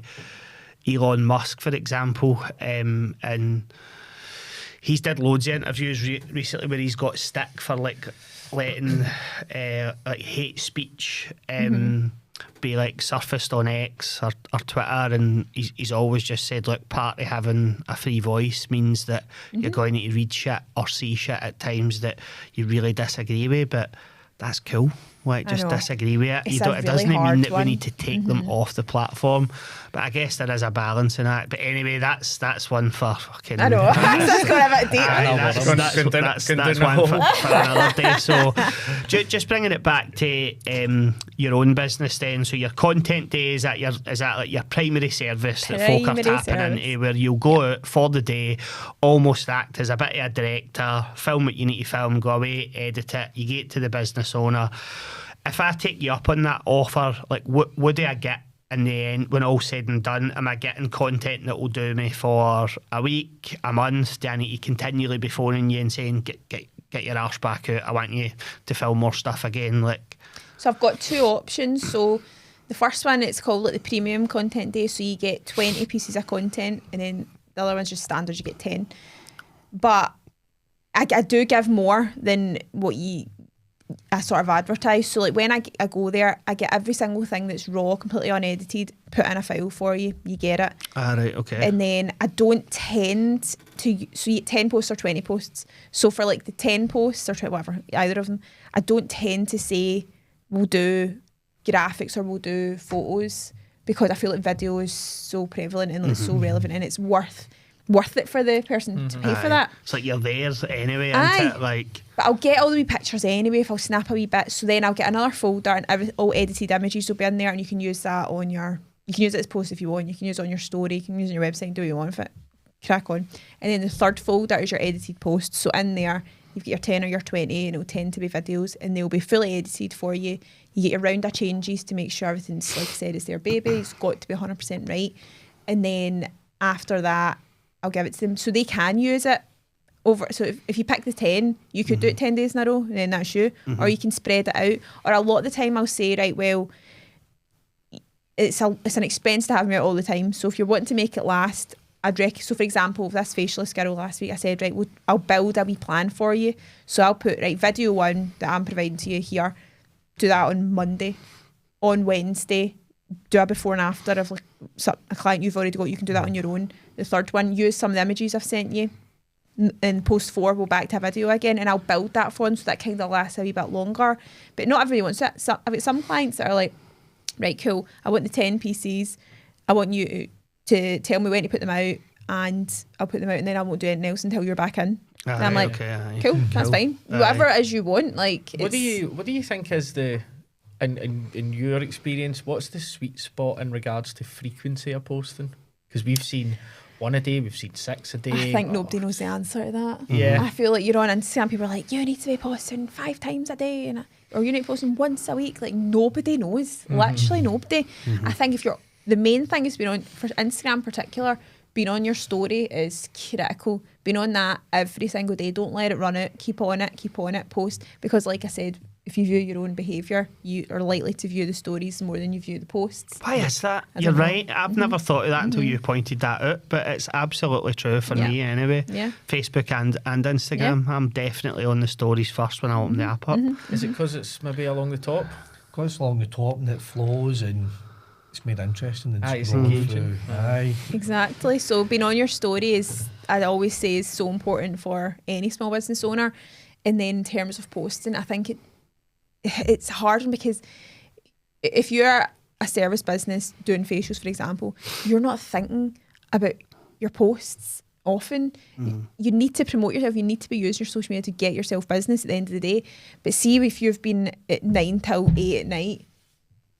Elon Musk, for example, and he's did loads of interviews recently where he's got stick for like letting like hate speech be like surfaced on X or Twitter, and he's always just said, look, part of having a free voice means that you're going to read shit or see shit at times that you really disagree with, but that's cool. Like, just disagree with it. It doesn't mean that we need to take them off the platform. But I guess there is a balance in that. But anyway, that's one for fucking... I know. That's going a bit deep. That's one for another day. So just bringing it back to your own business then. So your content day, is that like your primary service that folk are tapping into, where you'll go out for the day, almost act as a bit of a director, film what you need to film, go away, edit it, you get to the business owner. If I take you up on that offer, like what do I get in the end when all's said and done? Am I getting content that will do me for a week, a month? Do I need to continually be phoning you and saying, get your arse back out, I want you to film more stuff again? Like, so I've got two options. So the first one, it's called like the premium content day. So you get 20 pieces of content, and then the other one's just standard, you get 10. But I do give more than what I sort of advertise. So like when I go there, I get every single thing that's raw, completely unedited, put in a file for you, you get it. Right, okay. And then I don't tend to, so you get 10 posts or 20 posts. So for like the 10 posts or whatever, either of them, I don't tend to say will do graphics or will do photos, because I feel like video is so prevalent and like so relevant, and it's worth it for the person to pay for that. It's like you're there anyway, Aye. isn't it? Like, but I'll get all the wee pictures anyway if I'll snap a wee bit. So then I'll get another folder and all edited images will be in there, and you can use that on your. You can use it as post if you want. You can use it on your story. You can use it on your website and do what you want with it. Crack on. And then the third folder is your edited posts. So in there, you've got your 10 or your 20, and it'll tend to be videos, and they'll be fully edited for you. You get your round of changes to make sure everything's, like I said, it's their baby. It's got to be 100% right. And then after that, I'll give it to them so they can use it over. So if you pick the 10, you could do it 10 days in a row, and then that's you. Or you can spread it out. Or a lot of the time I'll say, right, well, it's an expense to have me out all the time. So if you're wanting to make it last, so for example, this facialist girl last week, I said, right, I'll build a wee plan for you. So I'll put, right, video 1 that I'm providing to you here, do that on Monday. On Wednesday, do a before and after of like a client you've already got, you can do that on your own. The third one, use some of the images I've sent you. And post 4, we'll back to a video again, and I'll build that for them so that kind of lasts a wee bit longer. But not everybody wants it. So I've got some clients that are like, right, cool, I want the 10 pieces. I want you to tell me when to put them out, and I'll put them out, and then I won't do anything else until you're back in. And I'm like, cool, that's fine. Whatever it is you want. Like, what do you think is the, in your experience, what's the sweet spot in regards to frequency of posting? Because we've seen 1 a day, we've seen 6 a day. I think nobody knows the answer to that. Yeah. I feel like you're on Instagram, people are like, you need to be posting 5 times a day, or you need to be posting once a week. Like, nobody knows. Literally nobody. I think the main thing is being on, for Instagram in particular, being on your story is critical. Being on that every single day. Don't let it run out. Keep on it, post. Because like I said, if you view your own behaviour, you are likely to view the stories more than you view the posts. Why is that? You're right. I've never thought of that until you pointed that out, but it's absolutely true for me anyway. Yeah. Facebook and Instagram. I'm definitely on the stories first when I open the app up. Is it because it's maybe along the top? Because it's along the top and it flows and it's made interesting and it's scroll engaging. through. Aye. Exactly. So being on your story is, I always say, is so important for any small business owner. And then in terms of posting, I think it's hard because if you're a service business doing facials, for example, you're not thinking about your posts often. You need to promote yourself. You need to be using your social media to get yourself business at the end of the day. But see, if you've been at 9 till 8 at night,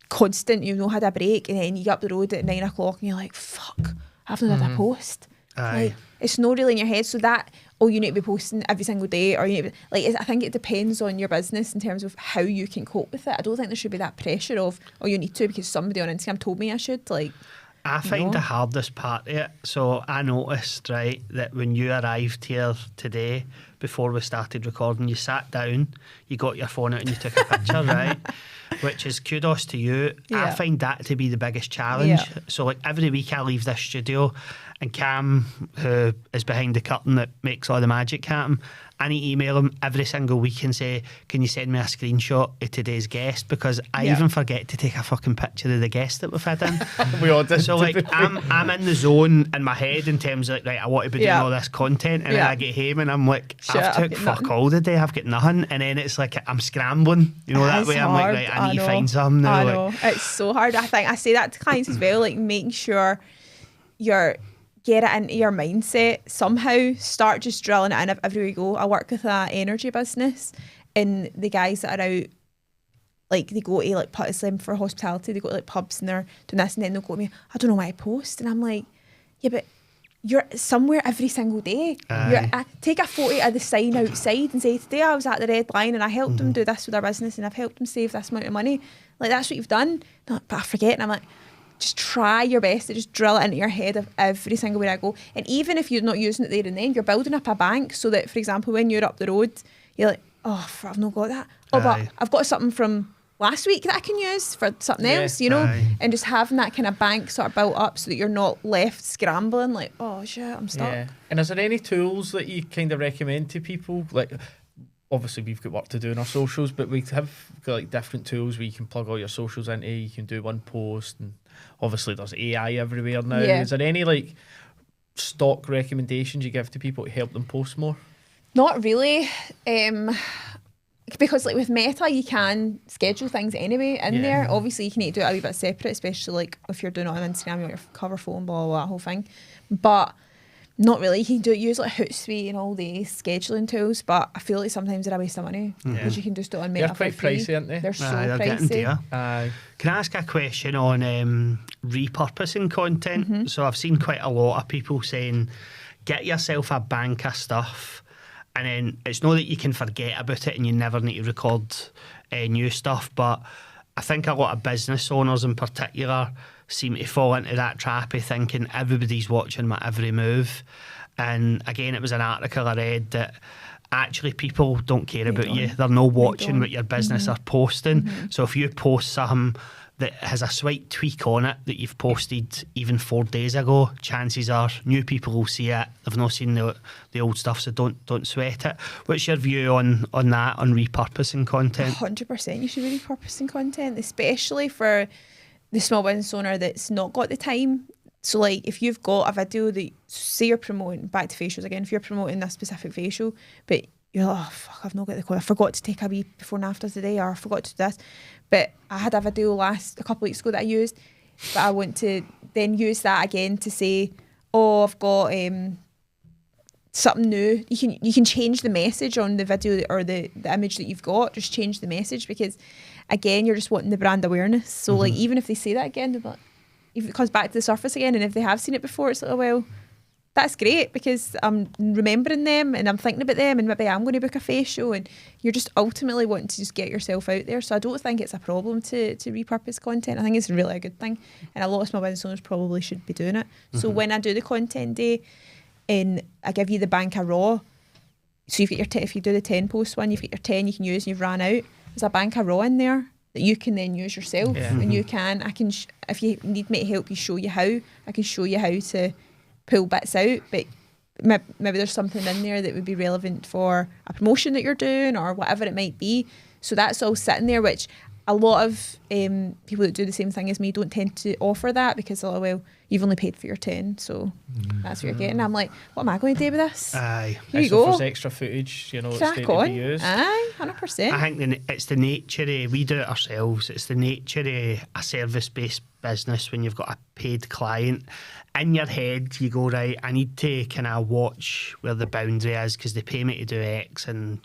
constant, you've not had a break, and then you get up the road at 9 o'clock and you're like, fuck, I haven't done a post. Like, it's not really in your head. So that, you need to be posting every single day, or you need to be, I think it depends on your business in terms of how you can cope with it. I don't think there should be that pressure of, you need to because somebody on Instagram told me I should. I find the hardest part of it. So I noticed, right, that when you arrived here today, before we started recording, you sat down, you got your phone out and you took a picture, right? Which is kudos to you. Yeah. I find that to be the biggest challenge. Yeah. So every week I leave this studio, and Cam, who is behind the curtain that makes all the magic happen, I need to email him every single week and say, can you send me a screenshot of today's guest? Because I even forget to take a fucking picture of the guest that we've had in. We all did. So I'm in the zone in my head in terms of right, I want to be doing all this content, and then I get home and I'm like, I've took fuck all today, I've got nothing, and then it's like I'm scrambling, that way. I'm like, right, I need to find something now. I know, it's so hard. I think I say that to clients as well, making sure get it into your mindset somehow. Start just drilling it in everywhere you go. I work with an energy business, and the guys that are out, they go to it's them for hospitality, they go to pubs and they're doing this, and then they'll go to me, I don't know why I post, and I'm like, yeah, but you're somewhere every single day. Take a photo of the sign outside and say, today I was at the Red Line and I helped them do this with their business and I've helped them save this amount of money. That's what you've done. No, but I forget, and I'm like, just try your best to just drill it into your head of every single way I go. And even if you're not using it there and then, you're building up a bank so that, for example, when you're up the road, you're like, I've not got that. But I've got something from last week that I can use for something else, and just having that kind of bank sort of built up so that you're not left scrambling like, oh shit, I'm stuck. Yeah. And is there any tools that you kind of recommend to people? Obviously we've got work to do in our socials, but we have got different tools where you can plug all your socials into. You can do one post, and obviously there's AI everywhere now. Is there any stock recommendations you give to people to help them post more? Not really. Kind because like with Meta, you can schedule things anyway in there. Obviously, you can need to do it a wee bit separate, especially like if you're doing it on Instagram, you want your cover photo and blah, blah, blah, that whole thing. But not really. You can use like Hootsuite and all the scheduling tools, but I feel like sometimes they're a waste of money because you can just do it on Meta. They're quite for free. pricey, aren't they? They're so They're getting dear. pricey. Can I ask a question on repurposing content? So I've seen quite a lot of people saying, get yourself a bank of stuff, and then it's not that you can forget about it and you never need to record new stuff, but I think a lot of business owners in particular seem to fall into that trap of thinking everybody's watching my every move. And again, it was an article I read that actually people don't care about you. They're not watching what your business are posting. So if you post something that has a slight tweak on it that you've posted even 4 days ago, chances are new people will see it. They've not seen the old stuff, so don't sweat it. What's your view on that, on repurposing content? 100% you should be repurposing content, especially for the small business owner that's not got the time. So like if you've got a video that, say you're promoting, back to facials again, if you're promoting a specific facial, but you're like, oh fuck, I've not got the code, I forgot to take a wee before and afters today, or I forgot to do this. But I had a video a couple of weeks ago that I used, but I want to then use that again to say, oh, I've got something new. You can change the message on the video or the image that you've got, just change the message, because again, you're just wanting the brand awareness. So like even if they say that again, they're like, if it comes back to the surface again, and if they have seen it before, it's like, oh well, that's great, because I'm remembering them and I'm thinking about them, and maybe I'm going to book a facial, and you're just ultimately wanting to just get yourself out there. So I don't think it's a problem to repurpose content. I think it's really a good thing, and a lot of small business owners probably should be doing it. So when I do the content day and I give you the bank of raw, so you've got your if you do the 10 post one, you've got your 10 you can use and you've ran out, there's a bank of raw in there that you can then use yourself. And I can if you need me to help you show you how, I can show you how to pull bits out, but maybe there's something in there that would be relevant for a promotion that you're doing or whatever it might be. So that's all sitting there, which a lot of people that do the same thing as me don't tend to offer that, because they're like, well, you've only paid for your 10, so that's what you're getting. I'm like, what am I going to do with this? Aye. Here you go. Offers extra footage, it's Crack to on. be used. Aye, 100%. I think it's the nature of, we do it ourselves, it's the nature of a service-based business when you've got a paid client. In your head, you go, right, I need to kind of watch where the boundary is, because they pay me to do X, and,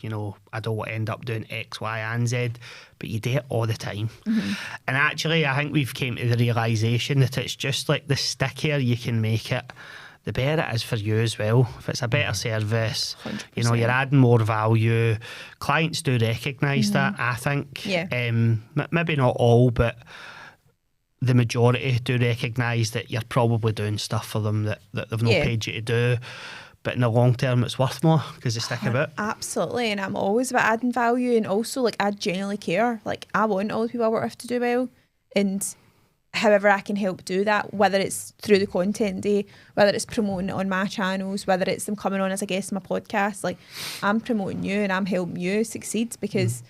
I don't want to end up doing X, Y, and Z, but you do it all the time. And actually, I think we've came to the realisation that it's just like the stickier you can make it, the better it is for you as well. If it's a better service, 100%. You're adding more value. Clients do recognise that, I think. Yeah. Maybe not all, but the majority do recognise that you're probably doing stuff for them that they've not paid you to do. But in the long term, it's worth more because they stick about. Absolutely. And I'm always about adding value, and also like I genuinely care. Like I want all the people I work with to do well, and however I can help do that, whether it's through the content day, whether it's promoting it on my channels, whether it's them coming on as a guest on my podcast, like I'm promoting you and I'm helping you succeed, because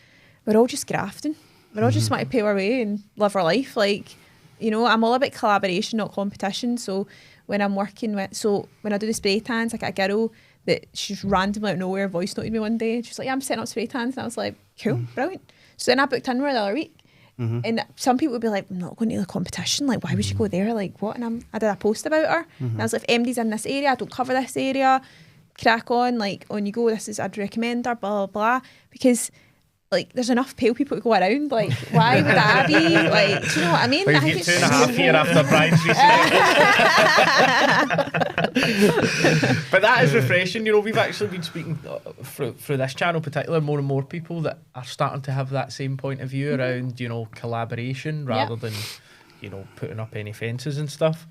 we're all just grafting. We're all just want to pay our way and live our life. Like, I'm all about collaboration, not competition. So when I'm working with, when I do the spray tans, I got a girl that she's randomly out of nowhere voice noted me one day. She's like, yeah, I'm setting up spray tans. And I was like, cool, brilliant. So then I booked in with her the other week. And some people would be like, I'm not going to the competition. Like, why would you go there? Like, what? And I did a post about her. And I was like, if MD's in this area, I don't cover this area, crack on. Like, on you go. I'd recommend her, blah, blah, blah. Because like, there's enough pale people to go around. Like, why would I be? Like, do you know what I mean? Well, I you think get it's 2.5 years after Brian's recent. But that is refreshing. We've actually been speaking through this channel, particularly more and more people that are starting to have that same point of view around, collaboration rather than, putting up any fences and stuff.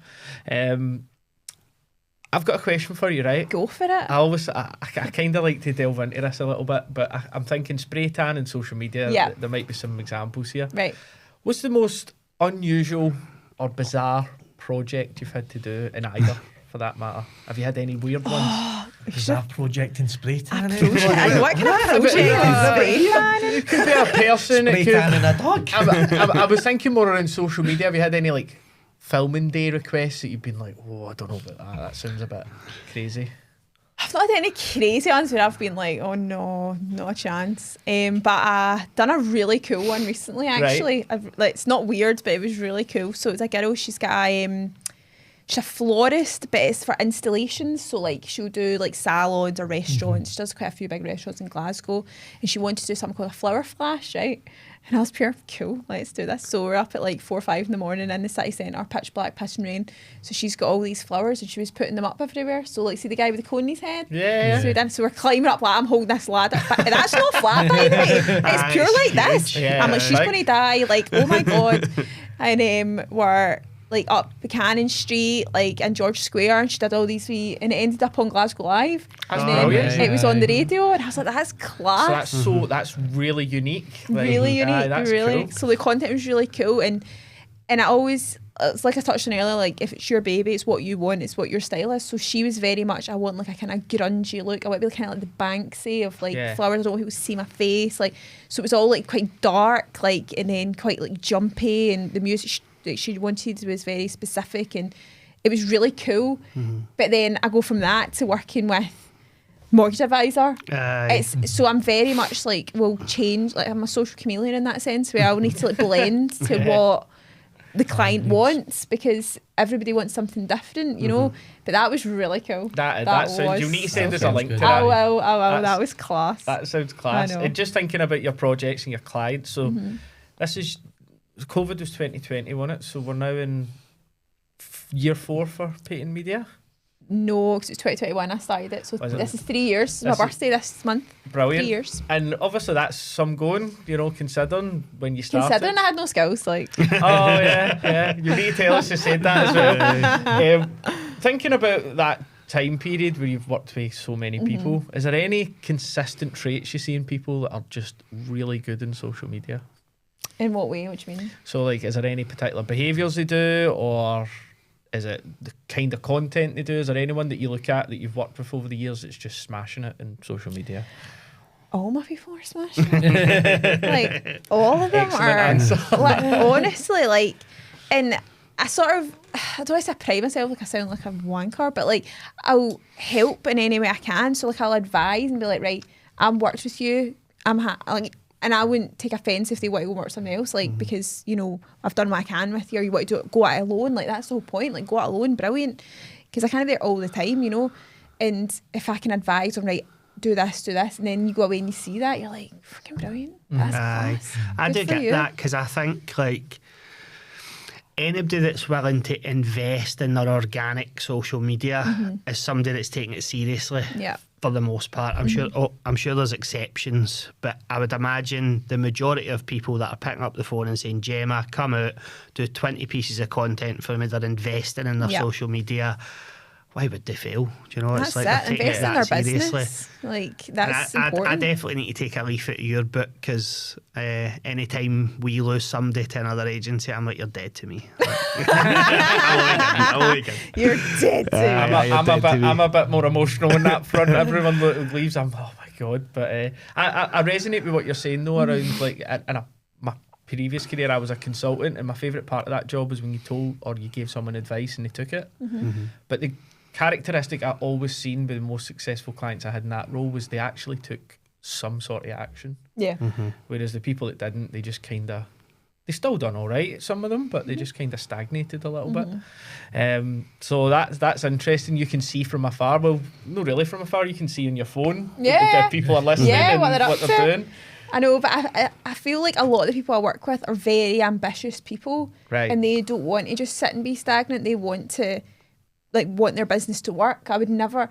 I've got a question for you, right? Go for it. I kind of like to delve into this a little bit, but I'm thinking spray tan and social media, there might be some examples here. Right. What's the most unusual or bizarre project you've had to do in either, for that matter? Have you had any weird ones? Bizarre project in spray tan. What kind of project is spray tan? It could be a person. Spray tan and a dog. I was thinking more around social media. Have you had any filming day requests that you've been like, oh, I don't know about that. That sounds a bit crazy. I've not had any crazy ones where I've been like, oh no, not a chance. But I done a really cool one recently, actually. Like, it's not weird, but it was really cool. So it's a girl, she's a florist, but it's for installations. So like she'll do like salons or restaurants. She does quite a few big restaurants in Glasgow. And she wanted to do something called a flower flash, right? And I was pure, cool, let's do this. So we're up at like 4 or 5 in the morning in the city centre, pitch black, pissing rain. So she's got all these flowers and she was putting them up everywhere. So like, see the guy with the cone in his head? Yeah. So we're climbing up, like I'm holding this ladder. But that's not flat, by the way. It's pure like this. Yeah. I'm like, she's going to die. Like, oh my God. And we're like up Buchanan Street, like in George Square, and she did all these and it ended up on Glasgow Live. That's and then brilliant. it was on the radio, and I was like, that's class. So that's really unique. Like, Really unique, that's really. cool. So the content was really cool, and I always, it's like I touched on earlier, like if it's your baby, it's what you want, it's what your style is. So she was very much, I want like a kind of grungy look. I want to be kind of like the Banksy of like flowers. I don't want people to see my face. Like, so it was all like quite dark, like, and then quite like jumpy, and the music that she wanted was very specific, and it was really cool. But then I go from that to working with mortgage advisor. So I'm very much like, will change, like I'm a social chameleon in that sense, where I'll need to like blend to what the client wants, because everybody wants something different, you know. But that was really cool. That sounds, you need to send us a link to that. I will. That was class. That sounds class. And just thinking about your projects and your clients, so this is, COVID was 2020, wasn't it? So we're now in year 4 for Paton Media. No, because it's 2021 I started it. So this is 3 years. It's my birthday this month. Brilliant. 3 years. And obviously that's some going, you know, considering when you started. Considering I had no skills, like. Oh, yeah. You need to tell us you said that as well. Thinking about that time period where you've worked with so many people, is there any consistent traits you see in people that are just really good in social media? In what way? What do you mean? So, like, is there any particular behaviours they do, or is it the kind of content they do? Is there anyone that you look at that you've worked with over the years that's just smashing it in social media? All my people are smashing it. Like, all of them Excellent are. answer. Like, honestly, like, and I sort of, I don't want to say I pride myself like I sound like a wanker, but like, I'll help in any way I can. So, like, I'll advise and be like, right, I've worked with you. Like, and I wouldn't take offence if they want to go work with someone else, like, because, you know, I've done what I can with you, or you want to do it, go out alone, like, that's the whole point, like, go out alone, brilliant, because I kind of there all the time, you know, and if I can advise them, right, do this, and then you go away and you see that, you're like, fucking brilliant, that's class. I do get you. that, because I think, like, anybody that's willing to invest in their organic social media is somebody that's taking it seriously. Yeah. For the most part, I'm sure there's exceptions, but I would imagine the majority of people that are picking up the phone and saying, Gemma, come out, do 20 pieces of content for me, they're investing in their social media. Why would they fail? Do you know, That's it's like they're taking invest it in that their seriously. business. Like, that's I important. definitely need to take a leaf out of your book, because anytime we lose somebody to another agency, I'm like, you're dead to me. I'm like, You're dead to me. I'm a bit more emotional on that front. Everyone that leaves, I'm, oh my God. But I resonate with what you're saying though, around like my previous career, I was a consultant, and my favourite part of that job was when you told or you gave someone advice and they took it. But the characteristic I always seen with the most successful clients I had in that role was they actually took some sort of action. Yeah. Whereas the people that didn't, they just kind of, they still done all right, some of them, but they just kind of stagnated a little bit. So that's interesting. You can see from afar. Well, not really from afar. You can see on your phone that people are listening and what they're doing. I know, but I feel like a lot of the people I work with are very ambitious people, right? And they don't want to just sit and be stagnant. They want to, like, want their business to work. I've never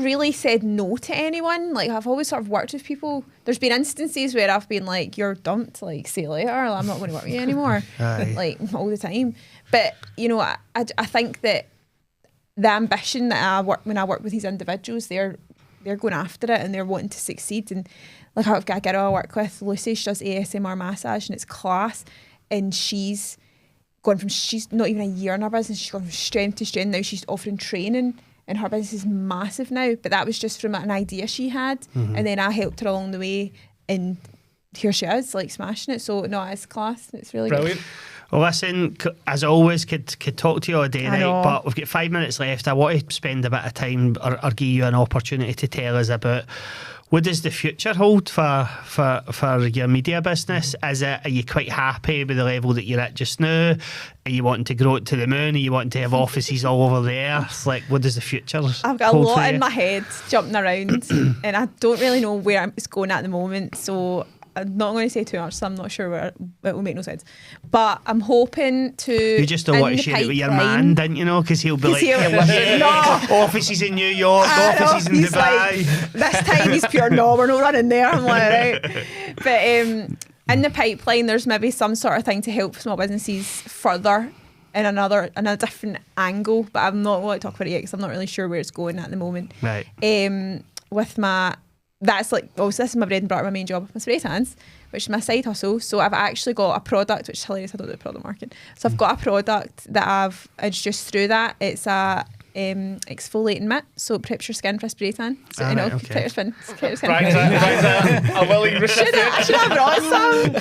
really said no to anyone. Like, I've always sort of worked with people. There's been instances where I've been like, you're dumped, like, see you later, I'm not going to work with you anymore. Like, all the time. But, you know, I think that the ambition that when I work with these individuals, they're going after it and they're wanting to succeed. And like, I've got a girl I work with, Lucy, she does ASMR massage and it's class. And she's not even a year in her business, she's gone from strength to strength. Now she's offering training and her business is massive now. But that was just from an idea she had. And then I helped her along the way and here she is, like, smashing it. So no, it's class. It's really brilliant. Good. Well, listen, as always, could talk to you all day I night, know. but we've got 5 minutes left. I want to spend a bit of time or give you an opportunity to tell us about what does the future hold for your media business? Are you quite happy with the level that you're at just now? Are you wanting to grow it to the moon? Are you wanting to have offices all over there? Like, what does the future I've got a hold lot for in you? my head jumping around, and I don't really know where it's going at the moment. So I'm not going to say too much. So I'm not sure where it will make no sense. But I'm hoping to. You just don't want to share it with your man, didn't you know? Because he'll be like, No. offices in New York, offices in He's Dubai. like, this time he's pure no, we're not running there. I'm like, right. But in the pipeline, there's maybe some sort of thing to help small businesses further in a different angle. But I'm not going to talk about it yet because I'm not really sure where it's going at the moment. Right. That's like, obviously this is my bread and butter, my main job, my spray tans, which is my side hustle. So I've actually got a product, which is hilarious, I don't do product marketing. So I've got a product that I've introduced through that. It's a exfoliating mitt, so it preps your skin for a spray tan. So you know, protect your skin. Brian's a willing recipient. I should have brought some.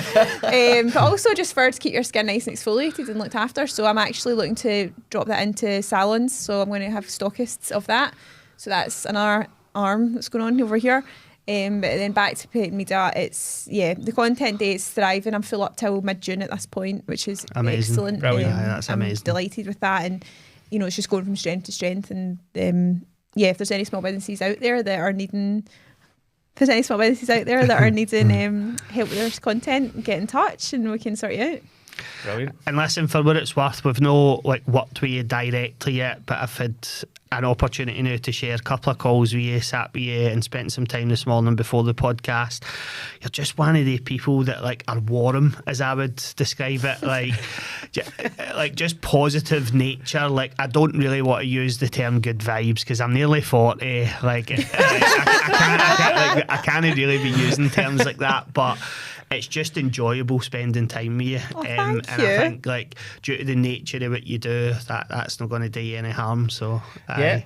But also just for to keep your skin nice and exfoliated and looked after. So I'm actually looking to drop that into salons. So I'm going to have stockists of that. So that's another arm that's going on over here. But then back to paid media, it's the content day is thriving. I'm full up till mid-June at this point, which is amazing. Excellent. Brilliant. That's amazing. I'm delighted with that, and you know, it's just going from strength to strength. And if there's any small businesses out there that are needing, help with their content, get in touch and we can sort you out. Brilliant. And listen, for what it's worth, we've no worked with you directly yet, but I've had an opportunity now to share a couple of calls with you, sat with you and spent some time this morning before the podcast. You're just one of the people that are warm, as I would describe it, like just positive nature. Like, I don't really want to use the term good vibes because I'm nearly 40. I can't really be using terms like that, but it's just enjoyable spending time with you. Thank and you. I think due to the nature of what you do, that's not going to do you any harm. So Yeah,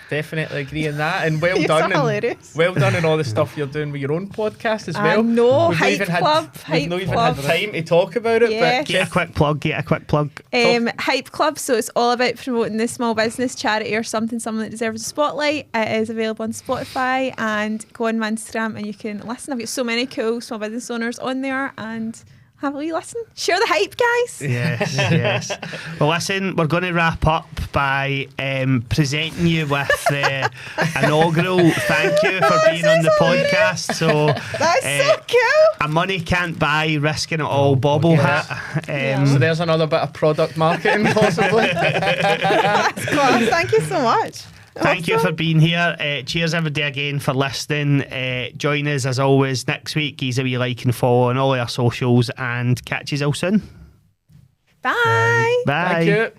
definitely agree on that. And well You're done. so hilarious. Well done in all the stuff you're doing with your own podcast as I well. know, We've not Hype even had- Club, We've Hype not even Club. had time to talk about it. Yes. But get a quick plug. Hype Club, so it's all about promoting the small business, charity or something that deserves a spotlight. It is available on Spotify, and go on my Instagram and you can listen. I've got so many cool small business owners on there, and have a wee listen. Share the hype, guys. Yes. Well, listen, we're going to wrap up by presenting you with the inaugural thank you for being on the podcast. So That's so cool. a money can't buy risking it all bobble hat. so there's another bit of product marketing possibly. That's class. Thank you so much. Thank you for being here. Cheers everybody again for listening. Join us as always next week. Give us a wee like and follow on all our socials, and catch you all soon. Bye. Bye. Thank you.